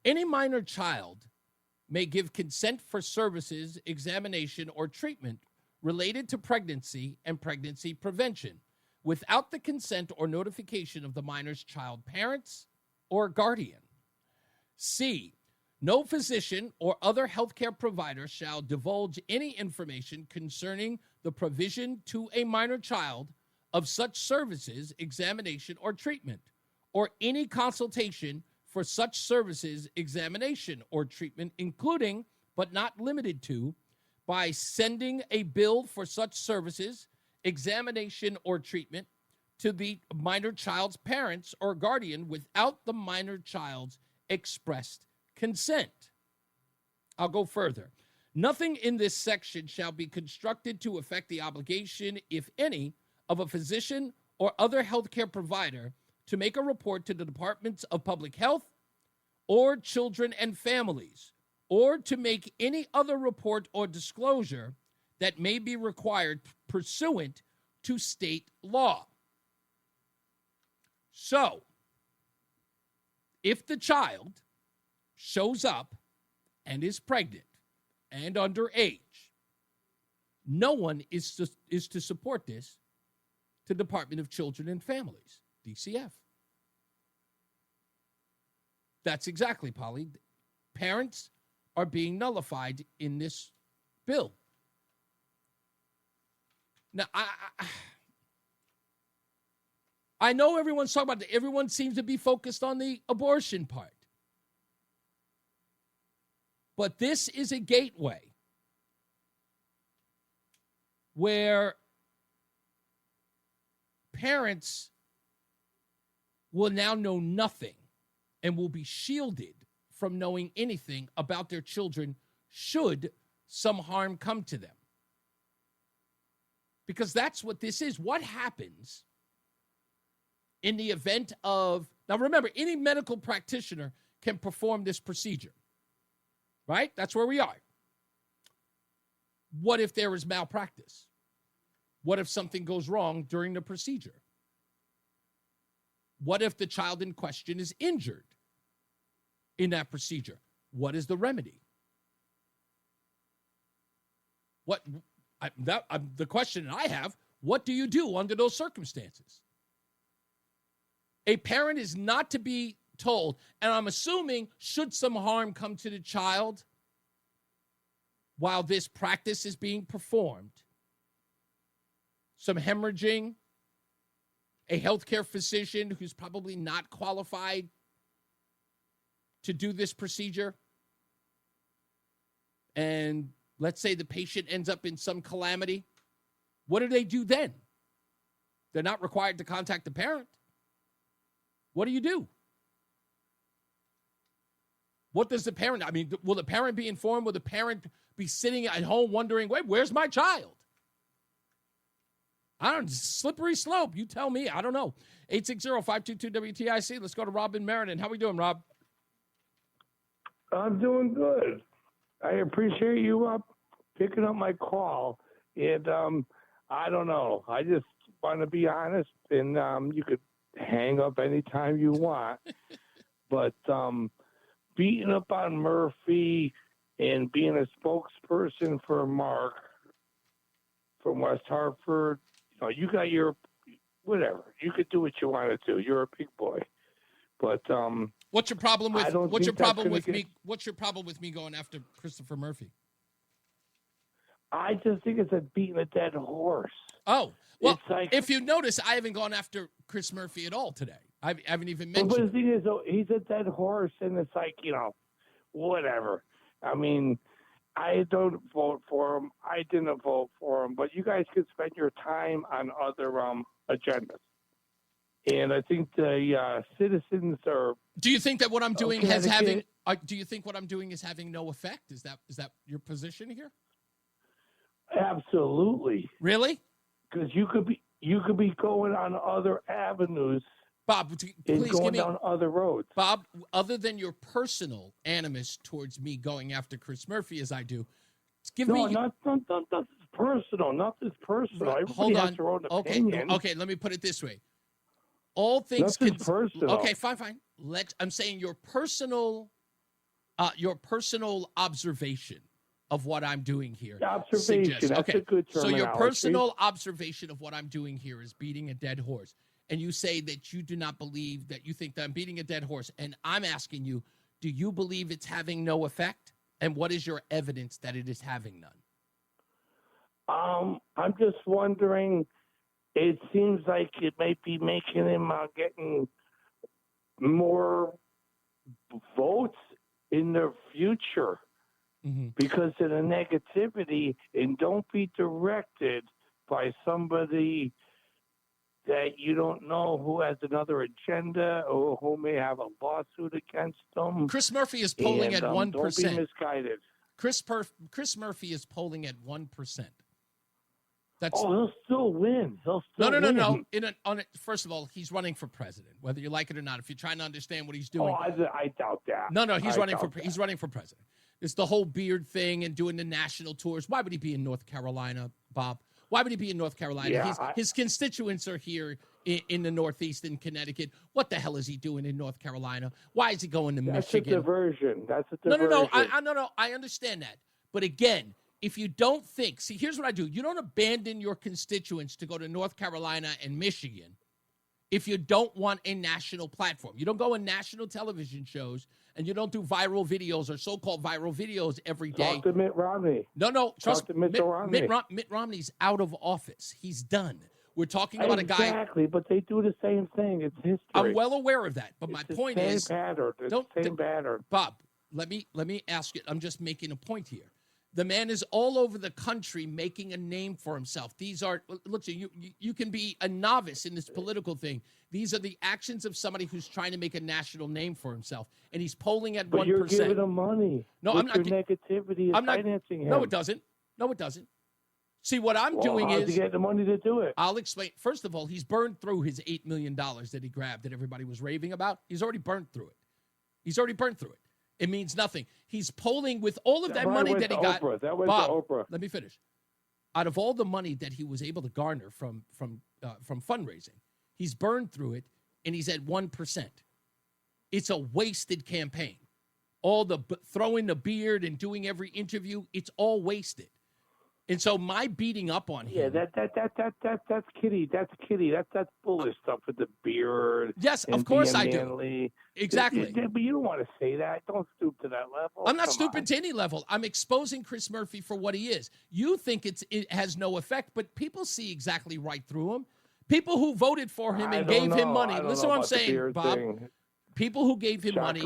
D: any minor child may give consent for services, examination, or treatment related to pregnancy and pregnancy prevention without the consent or notification of the minor's child parents or guardian. C, no physician or other healthcare provider shall divulge any information concerning the provision to a minor child of such services, examination, or treatment, or any consultation for such services, examination, or treatment, including, but not limited to, by sending a bill for such services, examination, or treatment to the minor child's parents or guardian without the minor child's expressed consent. I'll go further. Nothing in this section shall be constructed to affect the obligation, if any, of a physician or other healthcare provider to make a report to the Departments of Public Health or Children and Families, or to make any other report or disclosure that may be required pursuant to state law. So, if the child shows up and is pregnant and underage, no one is to support this to Department of Children and Families, DCF. That's exactly, Polly. Parents are being nullified in this bill. Now, I know everyone's talking about it. Everyone seems to be focused on the abortion part. But this is a gateway where parents will now know nothing and will be shielded from knowing anything about their children should some harm come to them. Because that's what this is. What happens in the event of Now, remember, any medical practitioner can perform this procedure, right? That's where we are. What if there is malpractice? What if something goes wrong during the procedure? What if the child in question is injured in that procedure? What is the remedy? The question I have, what do you do under those circumstances? A parent is not to be told, and I'm assuming should some harm come to the child while this practice is being performed, some hemorrhaging, a healthcare physician who's probably not qualified to do this procedure, and let's say the patient ends up in some calamity, what do they do then? They're not required to contact the parent. What do you do? What does the parent, will the parent be informed? Will the parent be sitting at home wondering, wait, where's my child? I don't, slippery slope. You tell me. I don't know. 860-522-WTIC. Let's go to Rob in Meriden. How we doing, Rob?
Q: I'm doing good. I appreciate you picking up my call. And I don't know. I just want to be honest, and you could hang up anytime you want. But beating up on Murphy and being a spokesperson for Mark from West Hartford, you got your whatever. You could do what you want to do. You're a big boy. But
D: what's your problem with What's your problem with me going after Christopher Murphy?
Q: I just think it's beating a dead horse.
D: Oh, well, if you notice, I haven't gone after Chris Murphy at all today. I haven't even mentioned.
Q: But the thing is, he's a dead horse, and it's like, whatever. I mean, I don't vote for him. I didn't vote for him. But you guys could spend your time on other agendas. And I think the citizens are.
D: Do you think that what I'm doing do you think what I'm doing is having no effect? Is that your position here?
Q: Absolutely.
D: Really?
Q: Because you could be going on other avenues,
D: Bob. Please
Q: going down other roads.
D: Bob, other than your personal animus towards me going after Chris Murphy as I do,
Q: not this personal. Not this personal.
D: Right,
Q: Everybody has their own opinion.
D: Okay. Let me put it this way. All things
Q: personal.
D: Okay, fine. I'm saying your personal observation of what I'm doing here.
Q: Observation. That's a good terminology.
D: So your personal observation of what I'm doing here is beating a dead horse. And you say that you do not believe that you think that I'm beating a dead horse. And I'm asking you, do you believe it's having no effect? And what is your evidence that it is having none?
Q: I'm just wondering, it seems like it might be making him getting more votes in the future.
D: Mm-hmm.
Q: Because of the negativity, and don't be directed by somebody that you don't know who has another agenda or who may have a lawsuit against them.
D: Chris Murphy is polling at 1%.
Q: Don't be misguided.
D: Chris Murphy is polling at 1%.
Q: He'll still win. He'll still win.
D: No. First of all, he's running for president, whether you like it or not. If you're trying to understand what he's doing.
Q: I doubt that.
D: No, he's running for president. It's the whole beard thing and doing the national tours. Why would he be in North Carolina, Bob? Why would he be in North Carolina?
Q: Yeah,
D: his constituents are here in the Northeast, in Connecticut. What the hell is he doing in North Carolina? Why is he going to Michigan?
Q: That's a diversion.
D: No. I understand that. But again, if you don't think, see, here's what I do. You don't abandon your constituents to go to North Carolina and Michigan if you don't want a national platform. You don't go on national television shows and you don't do viral videos or so-called viral videos every day.
Q: Talk to Mitt Romney.
D: No. Trust
Q: me.
D: Mitt Romney's out of office. He's done. We're talking about a guy.
Q: Exactly, but they do the same thing. It's history.
D: I'm well aware of that. But my point is.
Q: Pattern. It's the same pattern.
D: Bob, let me ask you. I'm just making a point here. The man is all over the country making a name for himself. These are, listen, you can be a novice in this political thing. These are the actions of somebody who's trying to make a national name for himself. And he's polling at 1%.
Q: But you're giving him money.
D: No, I'm not.
Q: Your negativity is financing him.
D: No, it doesn't. See, what I'm doing
Q: how'd
D: is
Q: you get the money to do it?
D: I'll explain. First of all, he's burned through his $8 million that he grabbed that everybody was raving about. He's already burned through it. It means nothing. He's polling with all of that money that he got.
Q: That went
D: Bob,
Q: to Oprah.
D: let me finish. Out of all the money that he was able to garner from fundraising, he's burned through it, and he's at 1%. It's a wasted campaign. All the throwing the beard and doing every interview, it's all wasted. And so my beating up on him.
Q: Yeah, that's kitty. That's kitty. That's foolish stuff with the beard.
D: Yes,
Q: and
D: of course I
Q: manly.
D: do. Exactly.
Q: But you don't want to say that. Don't stoop to that level.
D: I'm not
Q: Come
D: stooping
Q: on.
D: to any level. I'm exposing Chris Murphy for what he is. You think it has no effect, but people see exactly right through him. People who voted for him and gave him money. Listen to what I'm saying, Bob. People who gave him money,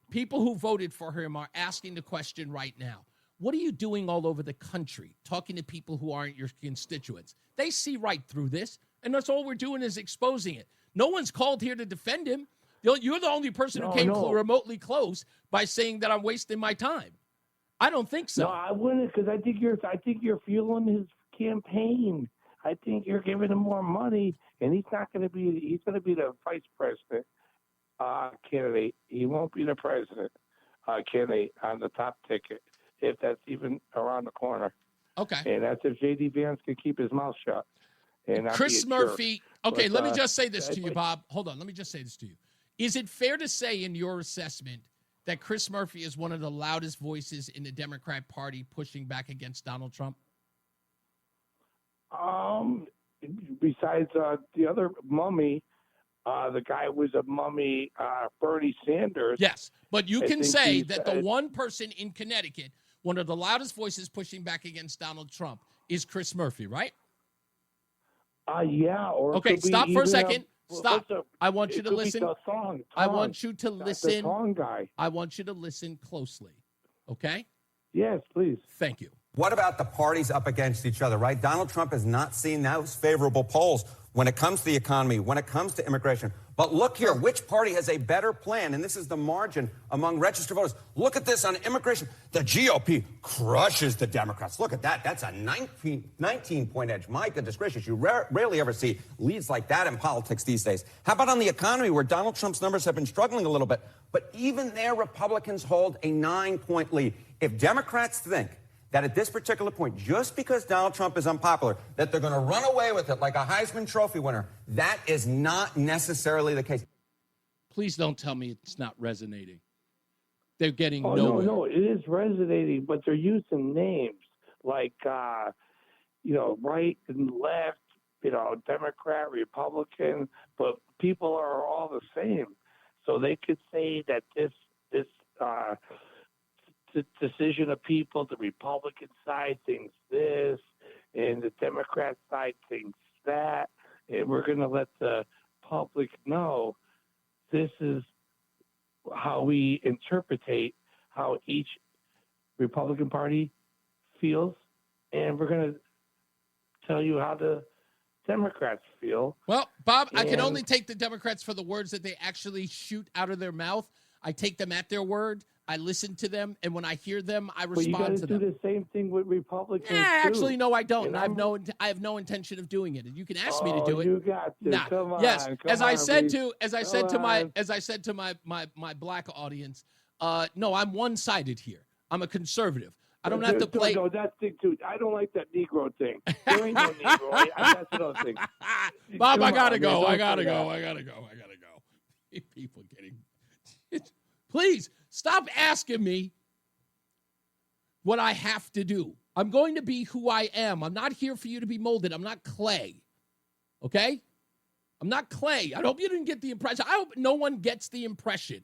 D: people who voted for him are asking the question right now. What are you doing all over the country, talking to people who aren't your constituents? They see right through this, and that's all we're doing is exposing it. No one's called here to defend him. You're the only person who came remotely close by saying that I'm wasting my time. I don't think so.
Q: No, I wouldn't, because I think you're fueling his campaign. I think you're giving him more money, and he's going to be the vice president candidate. He won't be the president candidate on the top ticket, if that's even around the corner.
D: Okay.
Q: And that's if J.D. Vance can keep his mouth shut. And not
D: Chris
Q: be a jerk.
D: Murphy. Okay,
Q: But,
D: let me just say this to you, Bob. Hold on. Let me just say this to you. Is it fair to say in your assessment that Chris Murphy is one of the loudest voices in the Democrat Party pushing back against Donald Trump?
Q: Besides the other mummy, the guy who was a mummy, Bernie Sanders.
D: Yes, but you
Q: I
D: can
Q: think
D: say
Q: he's-
D: that the one person in Connecticut, one of the loudest voices pushing back against Donald Trump, is Chris Murphy, right?
Q: Yeah. Or it
D: Okay,
Q: could be
D: stop for a
Q: even
D: second. Stop.
Q: what's
D: I want you
Q: it
D: to
Q: could be
D: listen.
Q: the Thong,
D: I
Q: Thong.
D: want you to
Q: That's
D: listen.
Q: the Thong guy.
D: I want you to listen closely. Okay?
Q: Yes, please.
D: Thank you.
R: What about the parties up against each other, right? Donald Trump has not seen those favorable polls when it comes to the economy, when it comes to immigration. But look here, which party has a better plan? And this is the margin among registered voters. Look at this on immigration. The GOP crushes the Democrats. Look at that. That's a 19-point edge. My goodness gracious, you rarely ever see leads like that in politics these days. How about on the economy, where Donald Trump's numbers have been struggling a little bit? But even there, Republicans hold a 9-point lead. If Democrats think that at this particular point, just because Donald Trump is unpopular, that they're going to run away with it like a Heisman Trophy winner, that is not necessarily the case.
D: Please don't tell me it's not resonating. They're getting
Q: No,
D: nowhere.
Q: it is resonating, but they're using names like, right and left, Democrat, Republican, but people are all the same. So they could say that this decision of people, the Republican side thinks this, and the Democrat side thinks that, and we're going to let the public know this is how we interpretate how each Republican Party feels, and we're going to tell you how the Democrats feel.
D: Well, Bob, I can only take the Democrats for the words that they actually shoot out of their mouth. I take them at their word. I listen to them, and when I hear them, I respond to them.
Q: But you got to do the same thing with Republicans.
D: Actually, no, I don't.
Q: And I'm-
D: I have no intention of doing it. And you can ask me to do it.
Q: You got to.
D: Nah.
Q: Come on.
D: Yes,
Q: come
D: as I
Q: on,
D: said
Q: Reese.
D: to my black audience, no, I'm one-sided here. I'm a conservative. I don't have to play.
Q: No, that's thing too. I don't like that Negro thing. There ain't no Negro. That's another thing.
D: Bob, I
Q: Come
D: gotta
Q: on,
D: go.
Q: man,
D: I
Q: don't
D: gotta
Q: say
D: go.
Q: that.
D: I gotta go. People getting. Please stop asking me what I have to do. I'm going to be who I am. I'm not here for you to be molded. I'm not clay. Okay? I'm not clay. I hope you didn't get the impression. I hope no one gets the impression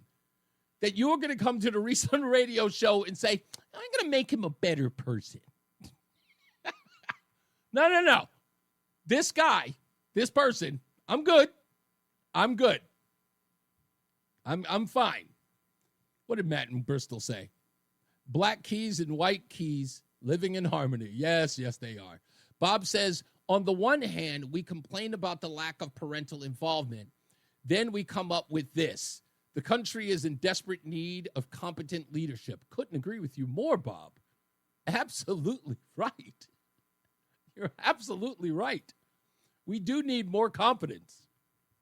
D: that you're going to come to the Reese on Radio show and say, I'm going to make him a better person. No. This guy, this person, I'm good. I'm fine. What did Matt in Bristol say? Black keys and white keys living in harmony. Yes, they are. Bob says, on the one hand, we complain about the lack of parental involvement. Then we come up with this. The country is in desperate need of competent leadership. Couldn't agree with you more, Bob. Absolutely right. You're absolutely right. We do need more competence,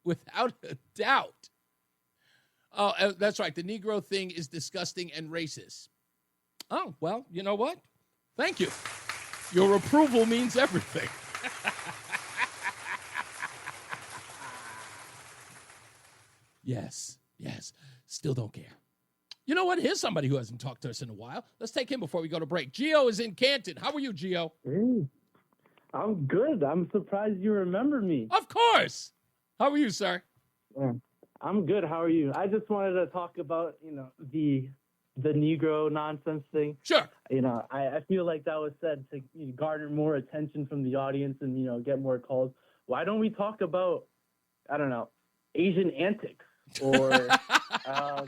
D: without a doubt. Oh, that's right. The Negro thing is disgusting and racist. Oh, well, you know what? Thank you. Your approval means everything. Yes. Still don't care. You know what? Here's somebody who hasn't talked to us in a while. Let's take him before we go to break. Gio is in Canton. How are you, Gio?
S: Hey, I'm good. I'm surprised you remember me.
D: Of course. How are you, sir?
S: Yeah, I'm good. How are you? I just wanted to talk about, the Negro nonsense thing.
D: Sure.
S: I feel like that was said to garner more attention from the audience and, get more calls. Why don't we talk about, I don't know, Asian antics or, I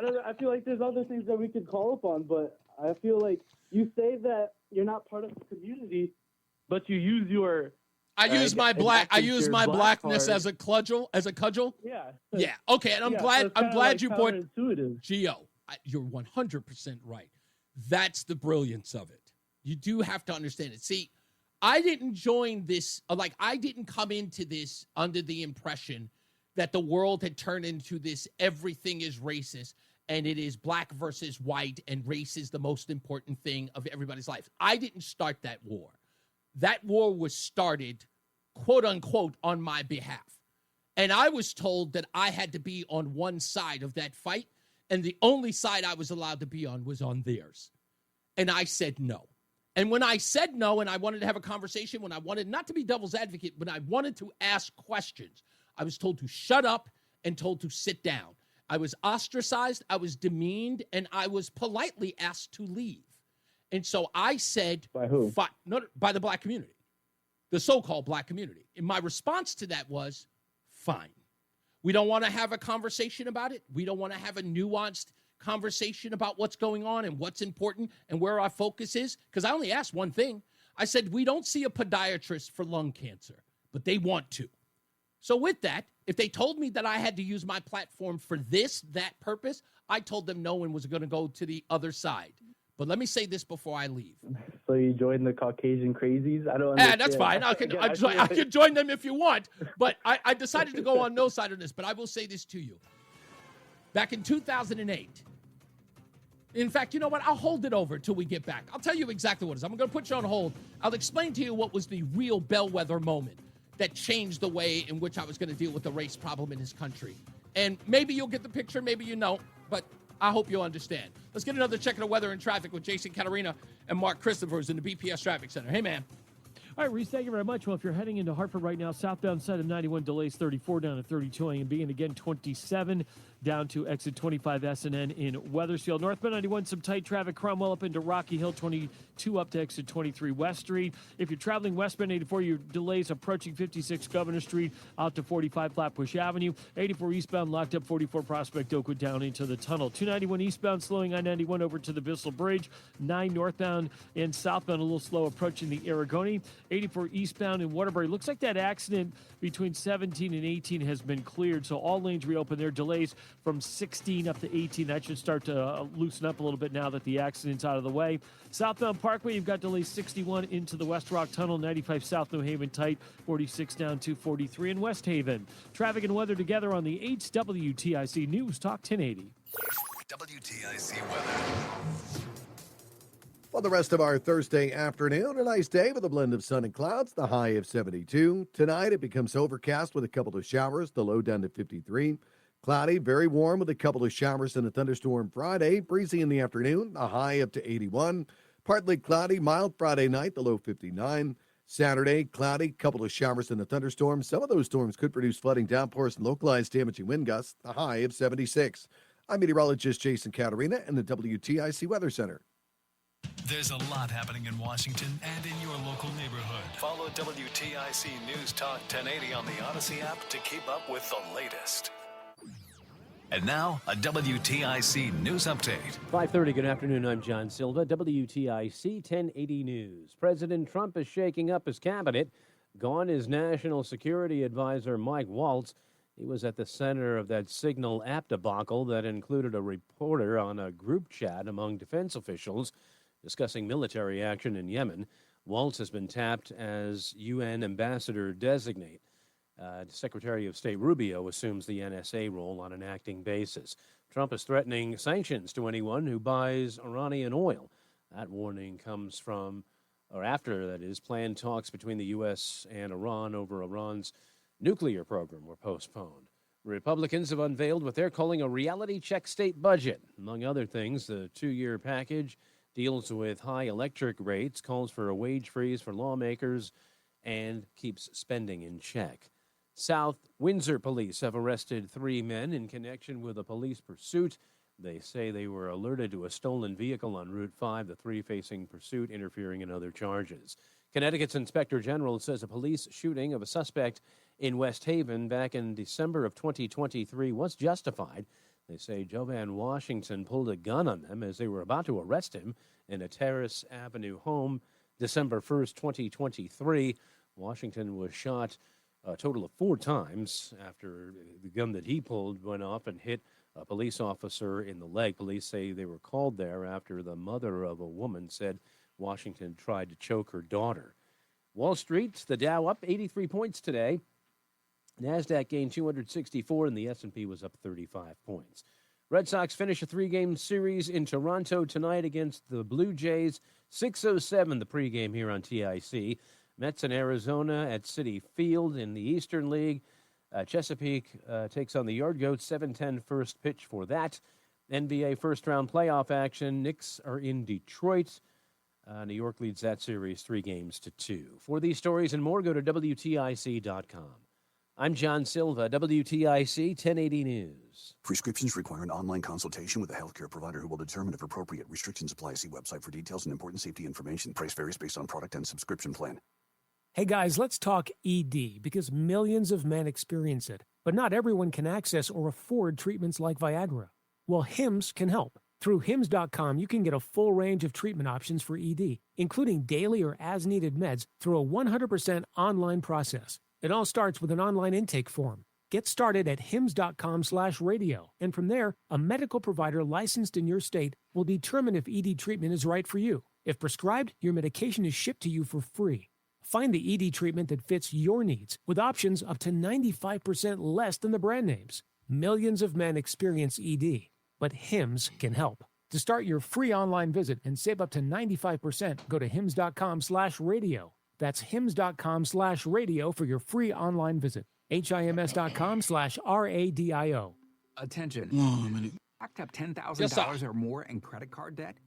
S: don't know. I feel like there's other things that we could call upon, but I feel like you say that you're not part of the community, but you use your
D: I use my blackness as a cudgel.
S: Yeah.
D: Yeah. Okay. And I'm
S: so
D: glad you brought
S: counterintuitive.
D: Gio. You're 100% right. That's the brilliance of it. You do have to understand it. See, I didn't join this. I didn't come into this under the impression that the world had turned into this everything is racist and it is black versus white and race is the most important thing of everybody's life. I didn't start that war. That war was started, quote unquote, on my behalf. And I was told that I had to be on one side of that fight, and the only side I was allowed to be on was on theirs. And I said no. And when I said no and I wanted to have a conversation, when I wanted not to be devil's advocate, but I wanted to ask questions, I was told to shut up and told to sit down. I was ostracized, I was demeaned, and I was politely asked to leave. And so I said,
S: by who?
D: By the black community, the so-called black community. And my response to that was, fine. We don't want to have a conversation about it. We don't want to have a nuanced conversation about what's going on and what's important and where our focus is. Because I only asked one thing. I said, we don't see a podiatrist for lung cancer, but they want to. So with that, if they told me that I had to use my platform for that purpose, I told them no and was going to go to the other side. But let me say this before I leave.
S: So you joined the Caucasian crazies? I don't understand.
D: That's fine. I can join them if you want. But I decided to go on no side of this. But I will say this to you. Back in 2008, in fact, you know what? I'll hold it over till we get back. I'll tell you exactly what it is. I'm going to put you on hold. I'll explain to you what was the real bellwether moment that changed the way in which I was going to deal with the race problem in this country. And maybe you'll get the picture, maybe you don't, but I hope you'll understand. Let's get another check of the weather and traffic with Jason Caterina and Mark Christophers in the BPS Traffic Center. Hey, man.
T: All right, Reese, thank you very much. Well, if you're heading into Hartford right now, southbound side of 91 delays 34 down to 32 A and B, and again 27 down to exit 25 SNN in Wethersfield. Northbound 91, some tight traffic. Cromwell up into Rocky Hill, 22 up to exit 23 West Street. If you're traveling westbound 84, your delays approaching 56 Governor Street out to 45 Flatbush Avenue. 84 eastbound locked up 44 Prospect Oakwood down into the tunnel. 291 eastbound slowing I-91 over to the Bissell Bridge. 9 northbound and southbound a little slow approaching the Aragoni. 84 eastbound in Waterbury. Looks like that accident between 17 and 18 has been cleared, so all lanes reopen. There are delays from 16 up to 18. That should start to loosen up a little bit now that the accident's out of the way. Southbound Parkway, you've got delays 61 into the West Rock Tunnel, 95 South New Haven tight, 46 down to 43 in West Haven. Traffic and weather together on the 8 WTIC News Talk 1080.
A: WTIC weather.
U: For the rest of our Thursday afternoon, a nice day with a blend of sun and clouds, the high of 72. Tonight, it becomes overcast with a couple of showers, the low down to 53. Cloudy, very warm with a couple of showers and a thunderstorm Friday. Breezy in the afternoon, a high up to 81. Partly cloudy, mild Friday night, the low 59. Saturday, cloudy, couple of showers and a thunderstorm. Some of those storms could produce flooding, downpours, and localized damaging wind gusts, the high of 76. I'm meteorologist Jason Caterina in the WTIC Weather Center.
A: There's a lot happening in Washington and in your local neighborhood. Follow WTIC News Talk 1080 on the Odyssey app to keep up with the latest. And now, a WTIC News Update.
V: 5:30, good afternoon. I'm John Silva, WTIC 1080 News. President Trump is shaking up his cabinet. Gone is National Security Advisor Mike Waltz. He was at the center of that Signal app debacle that included a reporter on a group chat among defense officials discussing military action in Yemen. Waltz has been tapped as UN ambassador designate. Secretary of State Rubio assumes the NSA role on an acting basis. Trump is threatening sanctions to anyone who buys Iranian oil. That warning comes from, or after, that is, planned talks between the U.S. and Iran over Iran's nuclear program were postponed. Republicans have unveiled what they're calling a reality check state budget. Among other things, the 2-year package deals with high electric rates, calls for a wage freeze for lawmakers, and keeps spending in check. South Windsor police have arrested 3 men in connection with a police pursuit. They say they were alerted to a stolen vehicle on Route 5, the 3 facing pursuit, interfering in other charges. Connecticut's Inspector General says a police shooting of a suspect in West Haven back in December of 2023 was justified. They say Jovan Washington pulled a gun on them as they were about to arrest him in a Terrace Avenue home December 1st, 2023. Washington was shot a total of 4 times after the gun that he pulled went off and hit a police officer in the leg. Police say they were called there after the mother of a woman said Washington tried to choke her daughter. Wall Street, the Dow up 83 points today. NASDAQ gained 264 and the S&P was up 35 points. Red Sox finish a 3-game series in Toronto tonight against the Blue Jays. 6:07 the pregame here on TIC. Mets in Arizona at Citi Field in the Eastern League. Chesapeake takes on the Yard Goats, 7:10 first pitch for that. NBA first-round playoff action. Knicks are in Detroit. New York leads that series 3-2. For these stories and more, go to WTIC.com. I'm John Silva, WTIC 1080 News.
B: Prescriptions require an online consultation with a healthcare provider who will determine if appropriate. Restrictions apply. See website for details and important safety information. Price varies based on product and subscription plan.
F: Hey guys, let's talk ED because millions of men experience it, but not everyone can access or afford treatments like Viagra. Well, Hims can help. Through Hims.com, you can get a full range of treatment options for ED, including daily or as-needed meds through a 100% online process. It all starts with an online intake form. Get started at hims.com/radio, and from there, a medical provider licensed in your state will determine if ED treatment is right for you. If prescribed, your medication is shipped to you for free. Find the ED treatment that fits your needs with options up to 95% less than the brand names. Millions of men experience ED, but Hims can help. To start your free online visit and save up to 95%, go to hims.com/radio. That's hims.com/radio for your free online visit. HIMS.com/RADIO.
W: Attention. Racked up $10,000 or more in credit card debt?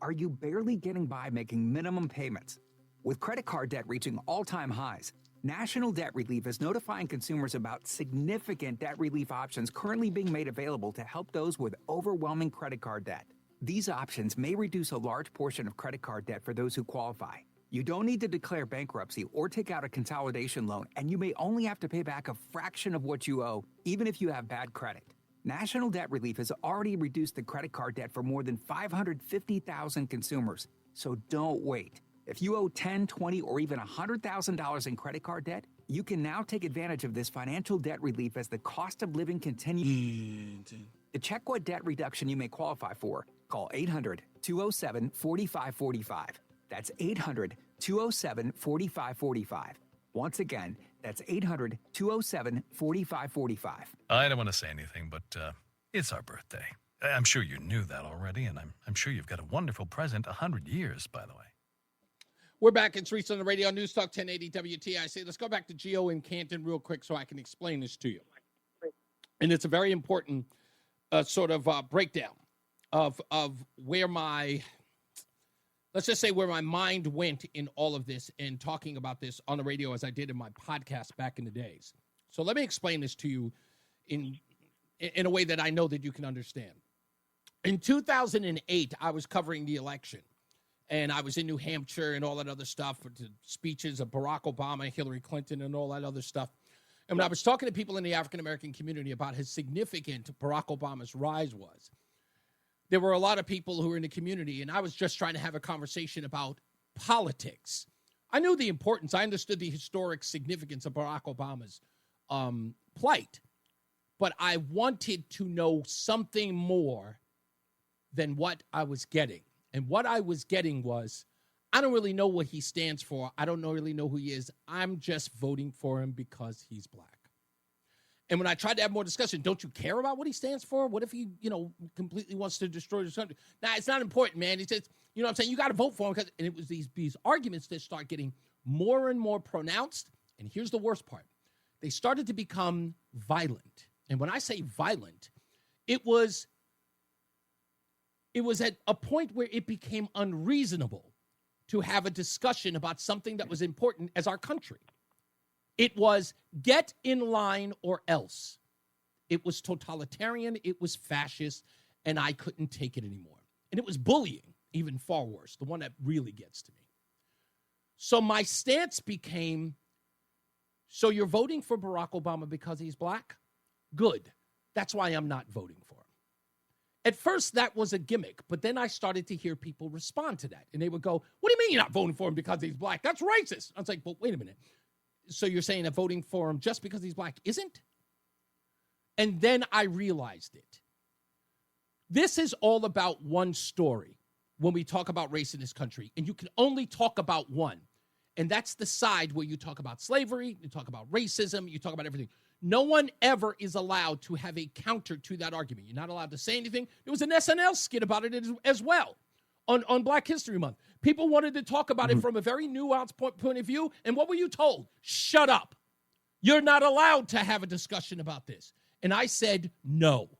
W: Are you barely getting by making minimum payments? With credit card debt reaching all-time highs, National Debt Relief is notifying consumers about significant debt relief options currently being made available to help those with overwhelming credit card debt. These options may reduce a large portion of credit card debt for those who qualify. You don't need to declare bankruptcy or take out a consolidation loan, and you may only have to pay back a fraction of what you owe, even if you have bad credit. National Debt Relief has already reduced the credit card debt for more than 550,000 consumers, so don't wait. If you owe $10,000, $20,000, or even $100,000 in credit card debt, you can now take advantage of this financial debt relief as the cost of living continues. To check what debt reduction you may qualify for, call 800-207-4545. That's 800-207-4545. Once again, that's 800-207-4545.
A: I don't want to say anything, but it's our birthday. I'm sure you knew that already, and I'm sure you've got a wonderful present. 100 years, by the way.
D: We're back. It's Reese on the radio, NewsTalk 1080 WTIC. Let's go back to Geo in Canton real quick so I can explain this to you. And it's a very important breakdown of where my, let's just say where my mind went in all of this and talking about this on the radio as I did in my podcast back in the days. So let me explain this to you in a way that I know that you can understand. In 2008, I was covering the election. And I was in New Hampshire and all that other stuff for the speeches of Barack Obama, Hillary Clinton, and all that other stuff. And when I was talking to people in the African-American community about how significant Barack Obama's rise was, there were a lot of people who were in the community, and I was just trying to have a conversation about politics. I knew the importance. I understood the historic significance of Barack Obama's plight. But I wanted to know something more than what I was getting. And what I was getting was, I don't really know what he stands for. I don't really know who he is. I'm just voting for him because he's black. And when I tried to have more discussion, don't you care about what he stands for? What if he, completely wants to destroy this country? Nah, it's not important, man. He says, you know what I'm saying? You got to vote for him. And it was these arguments that start getting more and more pronounced. And here's the worst part. They started to become violent. And when I say violent, it was at a point where it became unreasonable to have a discussion about something that was important as our country. It was get in line or else. It was totalitarian, it was fascist, and I couldn't take it anymore. And it was bullying, even far worse, the one that really gets to me. So my stance became, so you're voting for Barack Obama because he's black? Good. That's why I'm not voting for him. At first, that was a gimmick, but then I started to hear people respond to that. And they would go, what do you mean you're not voting for him because he's black? That's racist. I was like, well, wait a minute. So you're saying that voting for him just because he's black isn't? And then I realized it. This is all about one story when we talk about race in this country. And you can only talk about one. And that's the side where you talk about slavery, you talk about racism, you talk about everything. No one ever is allowed to have a counter to that argument. You're not allowed to say anything. There was an SNL skit about it as well on Black History Month. People wanted to talk about it from a very nuanced point of view. And what were you told? Shut up. You're not allowed to have a discussion about this. And I said, no.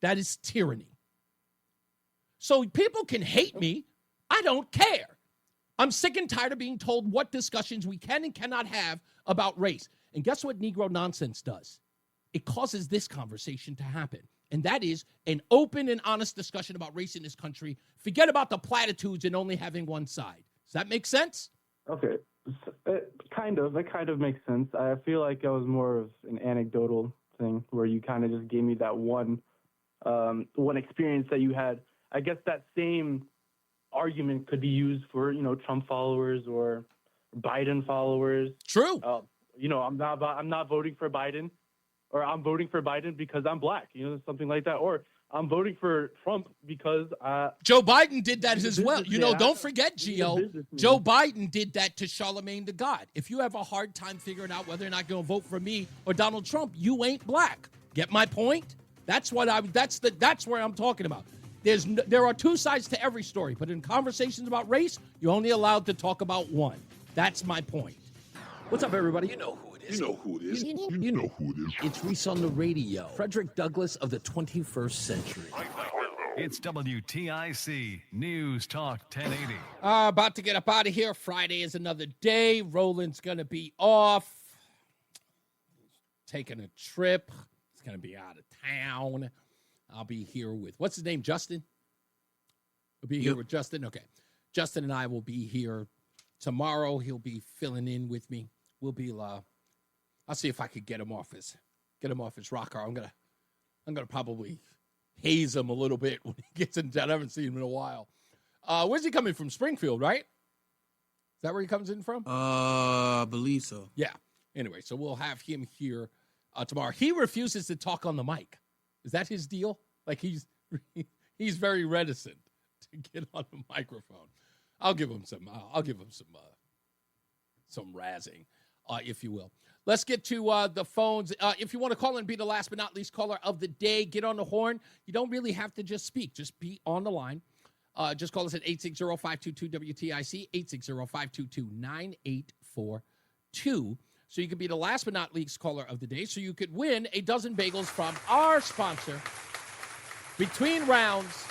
D: That is tyranny. So people can hate me. I don't care. I'm sick and tired of being told what discussions we can and cannot have about race. And guess what Negro nonsense does? It causes this conversation to happen. And that is an open and honest discussion about race in this country. Forget about the platitudes and only having one side. Does that make sense?
S: Okay. It kind of makes sense. I feel like it was more of an anecdotal thing where you kind of just gave me that one experience that you had. I guess that same argument could be used for, Trump followers or Biden followers.
D: True.
S: I'm not voting for Biden, or I'm voting for Biden because I'm black, something like that. Or I'm voting for Trump because
D: Joe Biden did that as well. Don't forget, Gio. Joe Biden did that to Charlemagne the God. If you have a hard time figuring out whether or not you're going to vote for me or Donald Trump, you ain't black. Get my point? That's where I'm talking about. There are two sides to every story, but in conversations about race, you're only allowed to talk about one. That's my point. What's up, everybody? You know who it is.
C: You know who it is. You know who it is.
D: It's Reese on the radio. Frederick Douglass of the 21st century.
A: It's WTIC News Talk 1080.
D: About to get up out of here. Friday is another day. Roland's going to be off. Taking a trip. He's going to be out of town. I'll be here with, what's his name, Justin? We'll be here with Justin. Okay. Justin and I will be here tomorrow. He'll be filling in with me. We'll be, I'll see if I could get him off his rocker. I'm gonna probably haze him a little bit when he gets in town. I haven't seen him in a while. Where's he coming from? Springfield, right? Is that where he comes in from?
J: I believe so.
D: Yeah. Anyway, so we'll have him here tomorrow. He refuses to talk on the mic. Is that his deal? Like he's very reticent to get on the microphone. I'll give him some razzing, if you will. Let's get to the phones. If you want to call and be the last but not least caller of the day, get on the horn. You don't really have to just speak. Just be on the line. Just call us at 860-522-WTIC, 860-522-9842. So you could be the last but not least caller of the day. So you could win a dozen bagels from our sponsor, Between Rounds,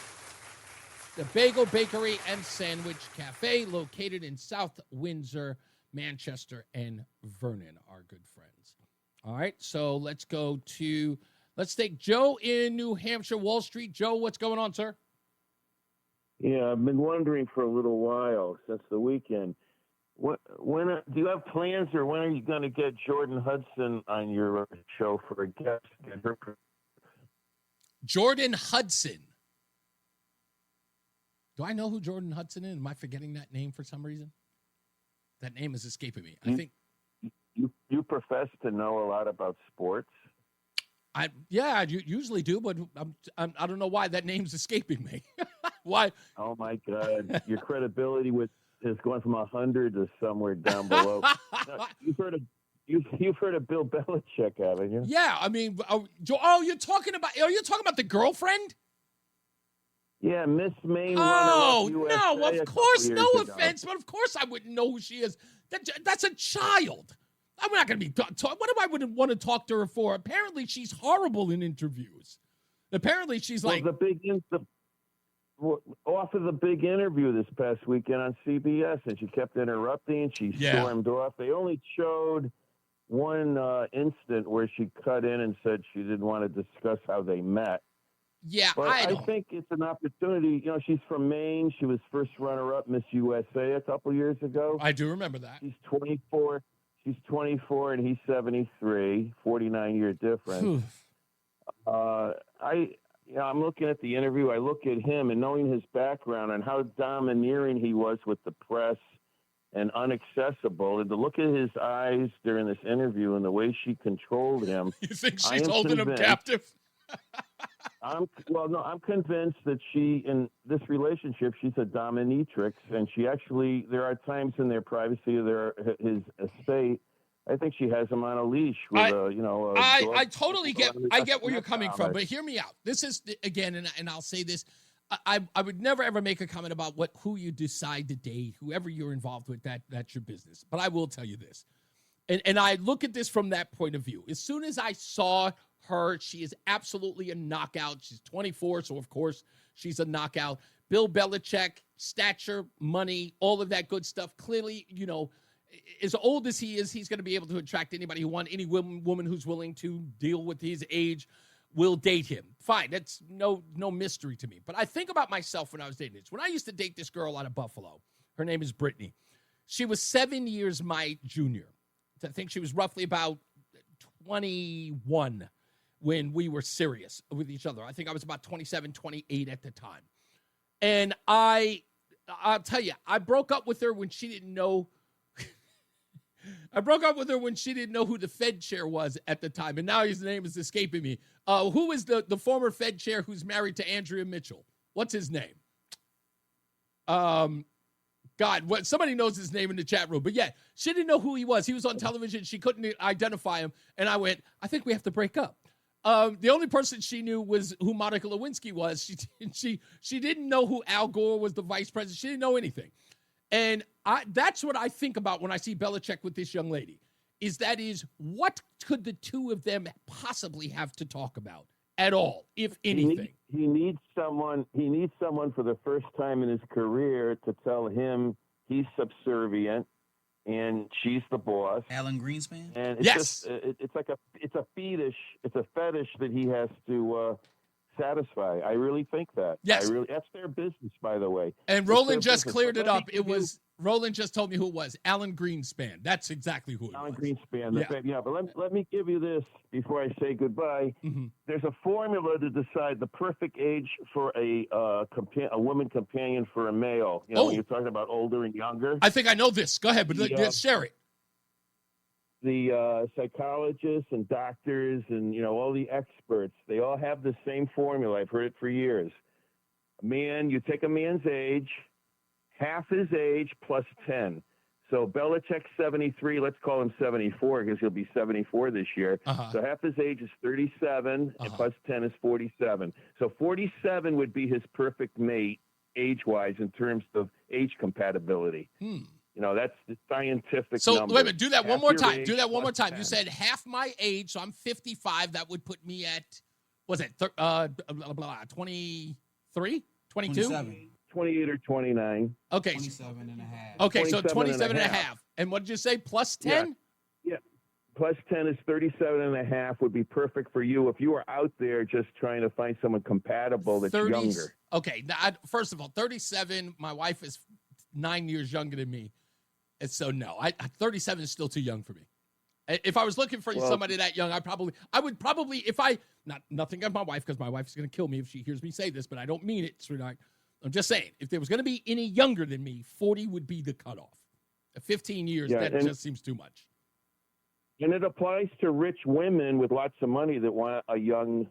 D: the Bagel Bakery and Sandwich Cafe, located in South Windsor, Manchester, and Vernon, our good friends. All right, so let's take Joe in New Hampshire, Wall Street. Joe, what's going on, sir?
G: Yeah, I've been wondering for a little while since the weekend. When do you have plans, or when are you going to get Jordan Hudson on your show for a guest?
D: Jordan Hudson. Do I know who Jordan Hudson is? Am I forgetting that name for some reason? That name is escaping me. I think
G: you profess to know a lot about sports.
D: I usually do, but I don't know why that name's escaping me. Why?
G: Oh my God, your credibility with is going from 100 to somewhere down below. Now, you've heard of Bill Belichick, haven't you?
D: Yeah, I mean, you're talking about the girlfriend?
G: Yeah, Miss Maine.
D: Oh,
G: runner-up
D: no,
G: USA
D: of
G: a couple
D: course,
G: years
D: no
G: ago.
D: offense, but of course I wouldn't know who she is. That's a child. I'm not going to be what am I would want to talk to her for? Apparently, she's horrible in interviews. Apparently, she's like
G: off of the big interview this past weekend on CBS, and she kept interrupting. She stormed off. They only showed one instant where she cut in and said she didn't want to discuss how they met.
D: Yeah,
G: but I think it's an opportunity. You know, she's from Maine. She was first runner-up Miss USA a couple years ago.
D: I do remember that.
G: She's 24. She's 24 and he's 73. 49-year difference. I'm looking at the interview. I look at him and knowing his background and how domineering he was with the press and inaccessible, and to look at his eyes during this interview and the way she controlled him.
D: You think she's holding him captive?
G: I'm convinced that she, in this relationship, she's a dominatrix, and she actually, there are times in their privacy of his estate, I think she has him on a leash with
D: I totally get where you're coming from, but hear me out. This is, again, and I'll say this, I would never ever make a comment about who you decide to date, whoever you're involved with, that's your business. But I will tell you this, and I look at this from that point of view. As soon as I saw her, she is absolutely a knockout. She's 24, so of course she's a knockout. Bill Belichick, stature, money, all of that good stuff. Clearly, as old as he is, he's going to be able to attract anybody who wants. Any woman who's willing to deal with his age will date him. Fine, that's no mystery to me. But I think about myself when I was dating this. When I used to date this girl out of Buffalo, her name is Brittany. She was 7 years my junior. I think she was roughly about 21 when we were serious with each other. I think I was about 27, 28 at the time. And I'll tell you, I broke up with her when she didn't know. I broke up with her when she didn't know who the Fed chair was at the time. And now his name is escaping me. Who is the former Fed chair who's married to Andrea Mitchell? What's his name? Somebody knows his name in the chat room. But yeah, she didn't know who he was. He was on television. She couldn't identify him. And I went, I think we have to break up. The only person she knew was who Monica Lewinsky was. She didn't know who Al Gore was, the vice president. She didn't know anything. And that's what I think about when I see Belichick with this young lady, is what could the two of them possibly have to talk about at all, if anything?
G: He needs someone for the first time in his career to tell him he's subservient and she's the boss.
J: Alan Greenspan?
G: And it's it's a fetish that he has to satisfy. I really think that.
D: Yes.
G: That's their business, by the way.
D: And Roland just cleared it up. Roland just told me who it was. Alan Greenspan. That's exactly who it was.
G: Alan Greenspan. Yeah, but let me give you this before I say goodbye.
D: Mm-hmm.
G: There's a formula to decide the perfect age for a woman companion for a male. When you're talking about older and younger.
D: I think I know this. Go ahead, but share it.
G: The psychologists and doctors and, all the experts, they all have the same formula. I've heard it for years. You take a man's age, half his age plus 10. So Belichick's 73. Let's call him 74 because he'll be 74 this year.
D: Uh-huh.
G: So half his age is 37 and plus 10 is 47. So 47 would be his perfect mate age-wise in terms of age compatibility. That's the scientific
D: number.
G: number.
D: Wait a minute. Do that one more time.
G: Do that one more time.
D: You said half my age, so I'm 55. That would put me at, 23? 22?
G: 28 or 29.
D: Okay.
J: 27 and a half.
D: Okay, so 27 and a half. And what did you say, plus 10?
G: Yeah. Plus 10 is 37 and a half would be perfect for you if you were out there just trying to find someone compatible that's younger.
D: Okay. Now, first of all, 37, my wife is 9 years younger than me. And so, no, 37 is still too young for me. If I was looking for somebody that young, I would probably, if nothing of my wife, because my wife is going to kill me if she hears me say this, but I don't mean it, sweetheart. I'm just saying, if there was going to be any younger than me, 40 would be the cutoff. 15 years, that just seems too much.
G: And it applies to rich women with lots of money that want a young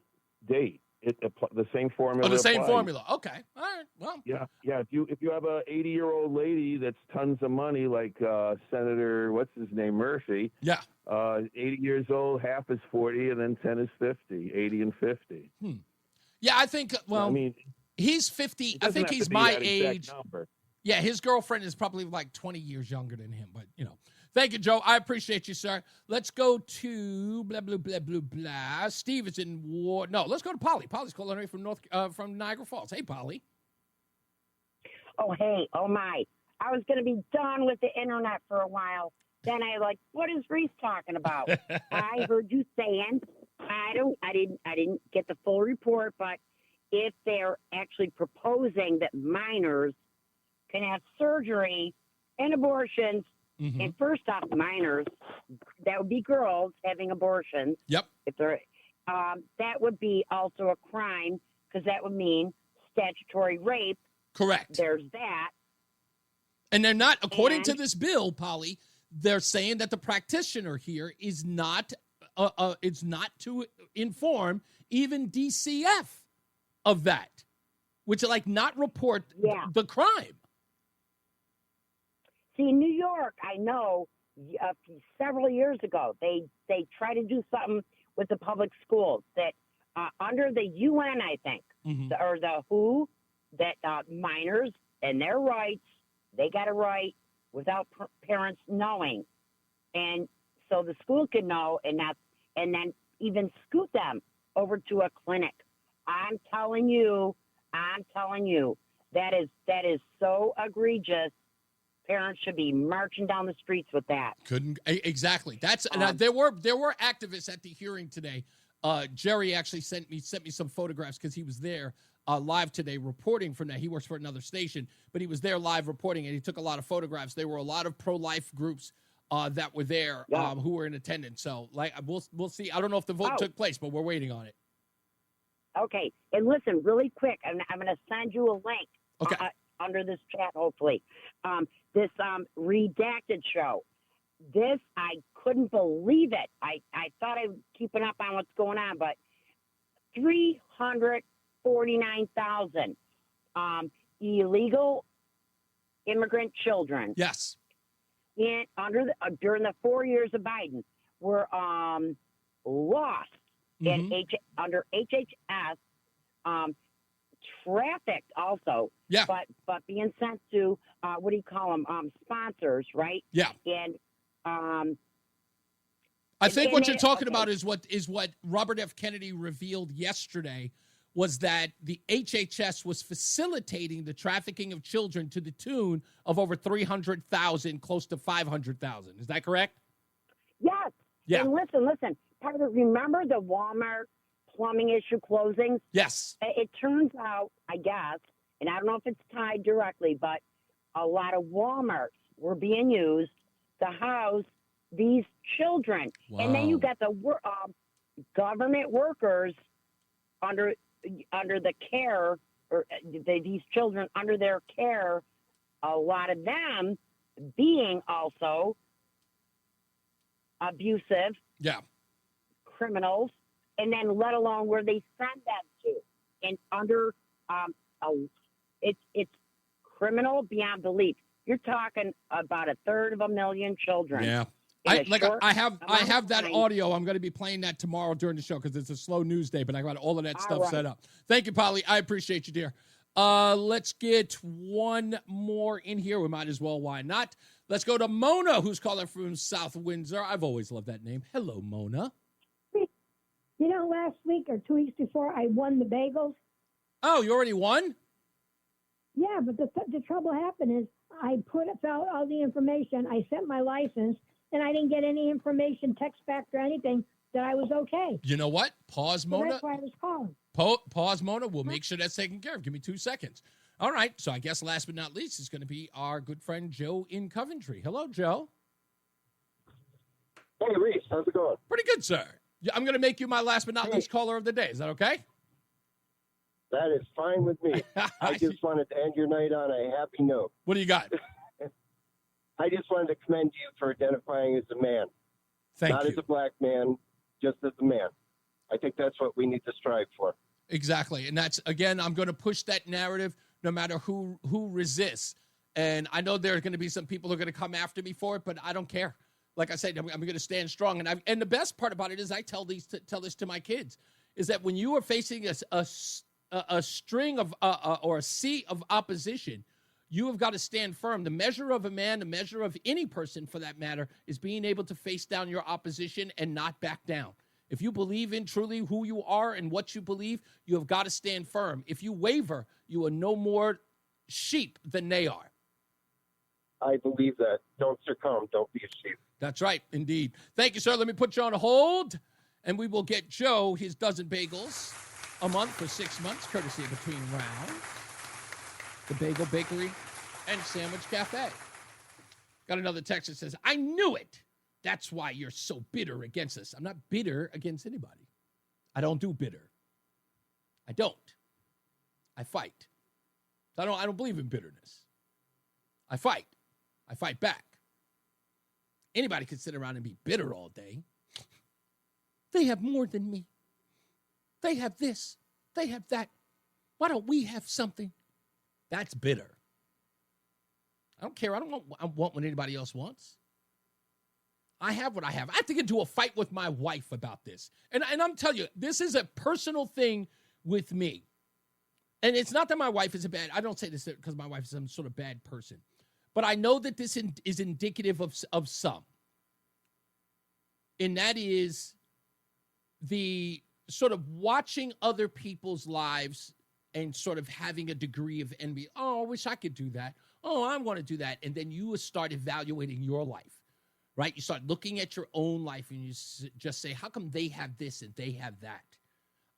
G: date. The same formula.
D: Oh, the same
G: applies.
D: formula. Okay. All right. Well.
G: Yeah. If you have a 80-year-old lady that's tons of money, like Senator, what's his name, Murphy.
D: Yeah.
G: 80 years old, half is 40, and then 10 is 50. 80 and 50.
D: Yeah, I think. Well,
G: I mean,
D: he's 50.
G: it
D: I
G: doesn't
D: think
G: have
D: he's
G: to be
D: my
G: that exact
D: age.
G: number.
D: Yeah, his girlfriend is probably like 20 years younger than him, but Thank you, Joe. I appreciate you, sir. Let's go to blah, blah, blah, blah, blah. Steve is in war. No, let's go to Polly. Polly's calling from Niagara Falls. Hey, Polly.
H: Oh, hey. Oh, my. I was going to be done with the internet for a while. Then I what is Reese talking about? I heard you saying, I didn't get the full report, but if they're actually proposing that minors can have surgery and abortions, and first off, minors, that would be girls having abortions.
D: Yep.
H: If they're, that would be also a crime because that would mean statutory rape.
D: Correct.
H: There's that.
D: And they're not, according to this bill, Polly, they're saying that the practitioner here is not, it's not to inform even DCF of that, which not report the crime.
H: See, in New York, I know several years ago, they tried to do something with the public schools that under the UN, I think, or the WHO, that minors and their rights, they got a right without parents knowing. And so the school can know and then even scoot them over to a clinic. I'm telling you, that is so egregious. Parents should be marching down the streets with that.
D: Exactly. That's there were activists at the hearing today. Jerry actually sent me some photographs because he was there live today reporting from that. He works for another station, but he was there live reporting, and he took a lot of photographs. There were a lot of pro-life groups that were there who were in attendance. So we'll see. I don't know if the vote took place, but we're waiting on it.
H: Okay, and listen, really quick, I'm going to send you a link under this chat, hopefully. This redacted show. This, I couldn't believe it. I thought I was keeping up on what's going on, but 349,000 illegal immigrant children.
D: Yes.
H: During the 4 years of Biden were lost under HHS, trafficked also.
D: Yeah.
H: But being sent to what do you call them? Sponsors, right?
D: Yeah.
H: And
D: I think what you're talking about is what Robert F. Kennedy revealed yesterday was that the HHS was facilitating the trafficking of children to the tune of over 300,000, close to 500,000. Is that correct?
H: Yes.
D: Yeah.
H: And listen. Remember the Walmart plumbing issue closings?
D: Yes.
H: It turns out, I guess, and I don't know if it's tied directly, but a lot of Walmarts were being used to house these children.
D: Wow.
H: And then you got the government workers under the care, or these children under their care, a lot of them being also abusive.
D: Yeah.
H: Criminals, and then let alone where they send them to. And under, it's criminal beyond belief. You're talking about 1/3 children.
D: Yeah. I have that audio. I'm going to be playing that tomorrow during the show because it's a slow news day, but I got all of that stuff set up. Thank you, Polly. I appreciate you, dear. Let's get one more in here. We might as well. Why not? Let's go to Mona, who's calling from South Windsor. I've always loved that name. Hello, Mona.
I: You know, last week or 2 weeks before, I won the bagels.
D: Oh, you already won?
I: Yeah, but the trouble happened is I put out all the information. I sent my license, and I didn't get any information, text back or anything, that I was okay.
D: You know what? Pause,
I: So
D: Mona.
I: that's why I was calling.
D: Pause, Mona. We'll make sure that's taken care of. Give me 2 seconds. All right. So I guess last but not least is going to be our good friend Joe in Coventry. Hello, Joe.
K: Hey, Reese. How's it going?
D: Pretty good, sir. I'm going to make you my last but not least caller of the day. Is that okay?
K: That is fine with me. I just wanted to end your night on a happy note.
D: What do you got?
K: I just wanted to commend you for identifying as a man.
D: Thank
K: Not
D: you.
K: as a black man, just as a man. I think that's what we need to strive for.
D: Exactly. And that's, again, I'm going to push that narrative no matter who resists. And I know there are going to be some people who are going to come after me for it, but I don't care. Like I said, I'm going to stand strong. And the best part about it is I tell this to my kids, is that when you are facing a string of or a sea of opposition, you have got to stand firm. The measure of a man, the measure of any person for that matter, is being able to face down your opposition and not back down. If you believe in truly who you are and what you believe, you have got to stand firm. If you waver, you are no more sheep than they are.
K: I believe that. Don't succumb. Don't be a sheep.
D: That's right, indeed. Thank you, sir. Let me put you on hold, and we will get Joe his dozen bagels a month for 6 months, courtesy of Between Rounds, the Bagel Bakery and Sandwich Cafe. Got another text that says, I knew it. That's why you're so bitter against us. I'm not bitter against anybody. I don't do bitter. I don't. I fight. I don't believe in bitterness. I fight. I fight back. Anybody can sit around and be bitter all day. They have more than me. They have this. They have that. Why don't we have something? That's bitter. I don't care. I want what anybody else wants. I have what I have. I have to get into a fight with my wife about this. And I'm telling you, this is a personal thing with me. And it's not that my wife is I don't say this because my wife is some sort of bad person. But I know that this is indicative of some. And that is the sort of watching other people's lives and sort of having a degree of envy. Oh, I wish I could do that. Oh, I want to do that. And then you start evaluating your life, right? You start looking at your own life and you just say, how come they have this and they have that?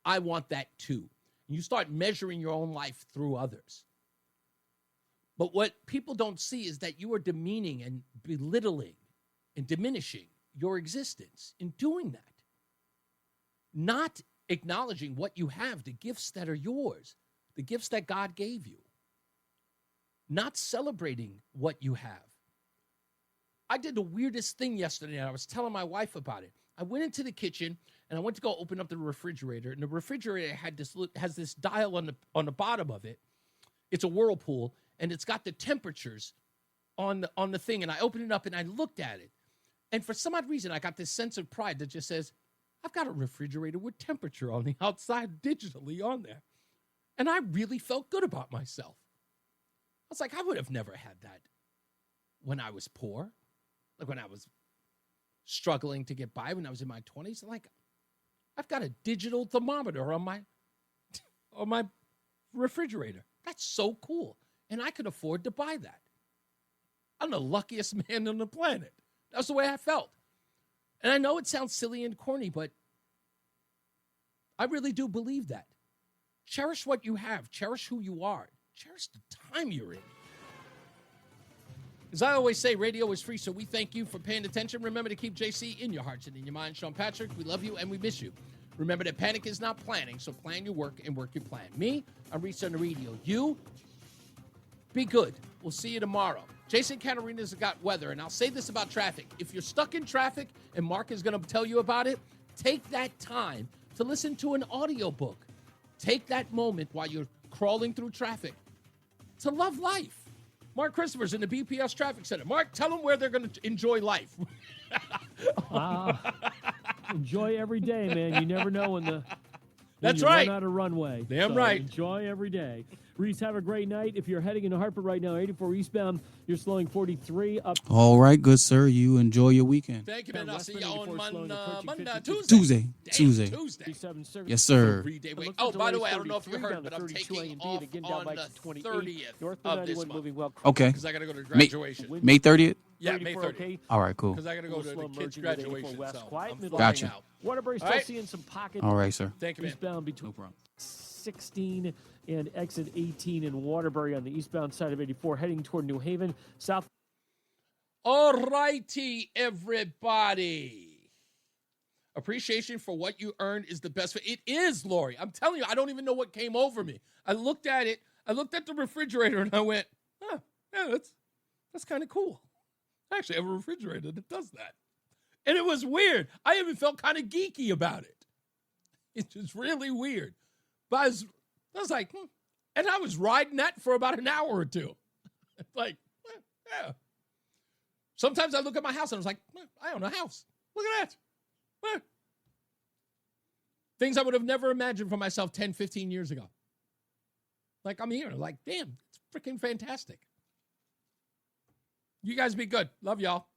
D: I want that too. And you start measuring your own life through others. But what people don't see is that you are demeaning and belittling and diminishing your existence in doing that. Not acknowledging what you have, the gifts that are yours, the gifts that God gave you. Not celebrating what you have. I did the weirdest thing yesterday, and I was telling my wife about it. I went into the kitchen, and I went to go open up the refrigerator, and the refrigerator has this dial on the bottom of it. It's a Whirlpool, and it's got the temperatures on the thing, and I opened it up, and I looked at it. And for some odd reason, I got this sense of pride that just says, I've got a refrigerator with temperature on the outside digitally on there. And I really felt good about myself. I was like, I would have never had that when I was poor, like when I was struggling to get by when I was in my 20s. Like, I've got a digital thermometer on my refrigerator. That's so cool. And I could afford to buy that. I'm the luckiest man on the planet. That's the way I felt. And I know it sounds silly and corny, but I really do believe that. Cherish what you have. Cherish who you are. Cherish the time you're in. As I always say, radio is free, so we thank you for paying attention. Remember to keep JC in your hearts and in your minds. Sean Patrick, we love you and we miss you. Remember that panic is not planning, so plan your work and work your plan. Me, I'm Reese on the radio. You, be good. We'll see you tomorrow. Jason Catarina's got weather, and I'll say this about traffic. If you're stuck in traffic and Mark is going to tell you about it, take that time to listen to an audiobook. Take that moment while you're crawling through traffic to love life. Mark Christopher's in the BPS Traffic Center. Mark, tell them where they're going to enjoy life.
T: Enjoy every day, man. You never know when
D: That's
T: you
D: right.
T: run out of runway.
D: Damn
T: So
D: right.
T: Enjoy every day. Reese, have a great night. If you're heading into Hartford right now, 84 eastbound, you're slowing 43 up.
J: All right, good sir. You enjoy your weekend.
D: Thank you, man. I'll see you on
J: Tuesday.
D: Tuesday.
J: Yes, sir.
D: Oh, by the way, I don't know if you heard, but I'm taking off on the 30th of this month.
J: Okay.
D: Because I got to go to graduation.
J: May 30th?
D: Yeah, May 30th.
J: All right, cool.
D: Because I got to go to the kids' graduation. So I'm
J: Gotcha.
D: out.
T: Waterbury still seeing some pockets.
J: All right, sir.
D: Thank you, man.
T: Eastbound between 16 and exit 18 in Waterbury on the eastbound side of 84, heading toward New Haven. South.
D: All righty, everybody. Appreciation for what you earned is the best. It is, Lori. I'm telling you, I don't even know what came over me. I looked at it. I looked at the refrigerator and I went, yeah, that's kind of cool. I actually have a refrigerator that does that. And it was weird. I even felt kind of geeky about it. It's just really weird. But I was like, and I was riding that for about an hour or two. Like, yeah. Sometimes I look at my house and I was like, I own a house. Look at that. Things I would have never imagined for myself 10, 15 years ago. Like, I'm here. Like, damn, it's freaking fantastic. You guys be good. Love y'all.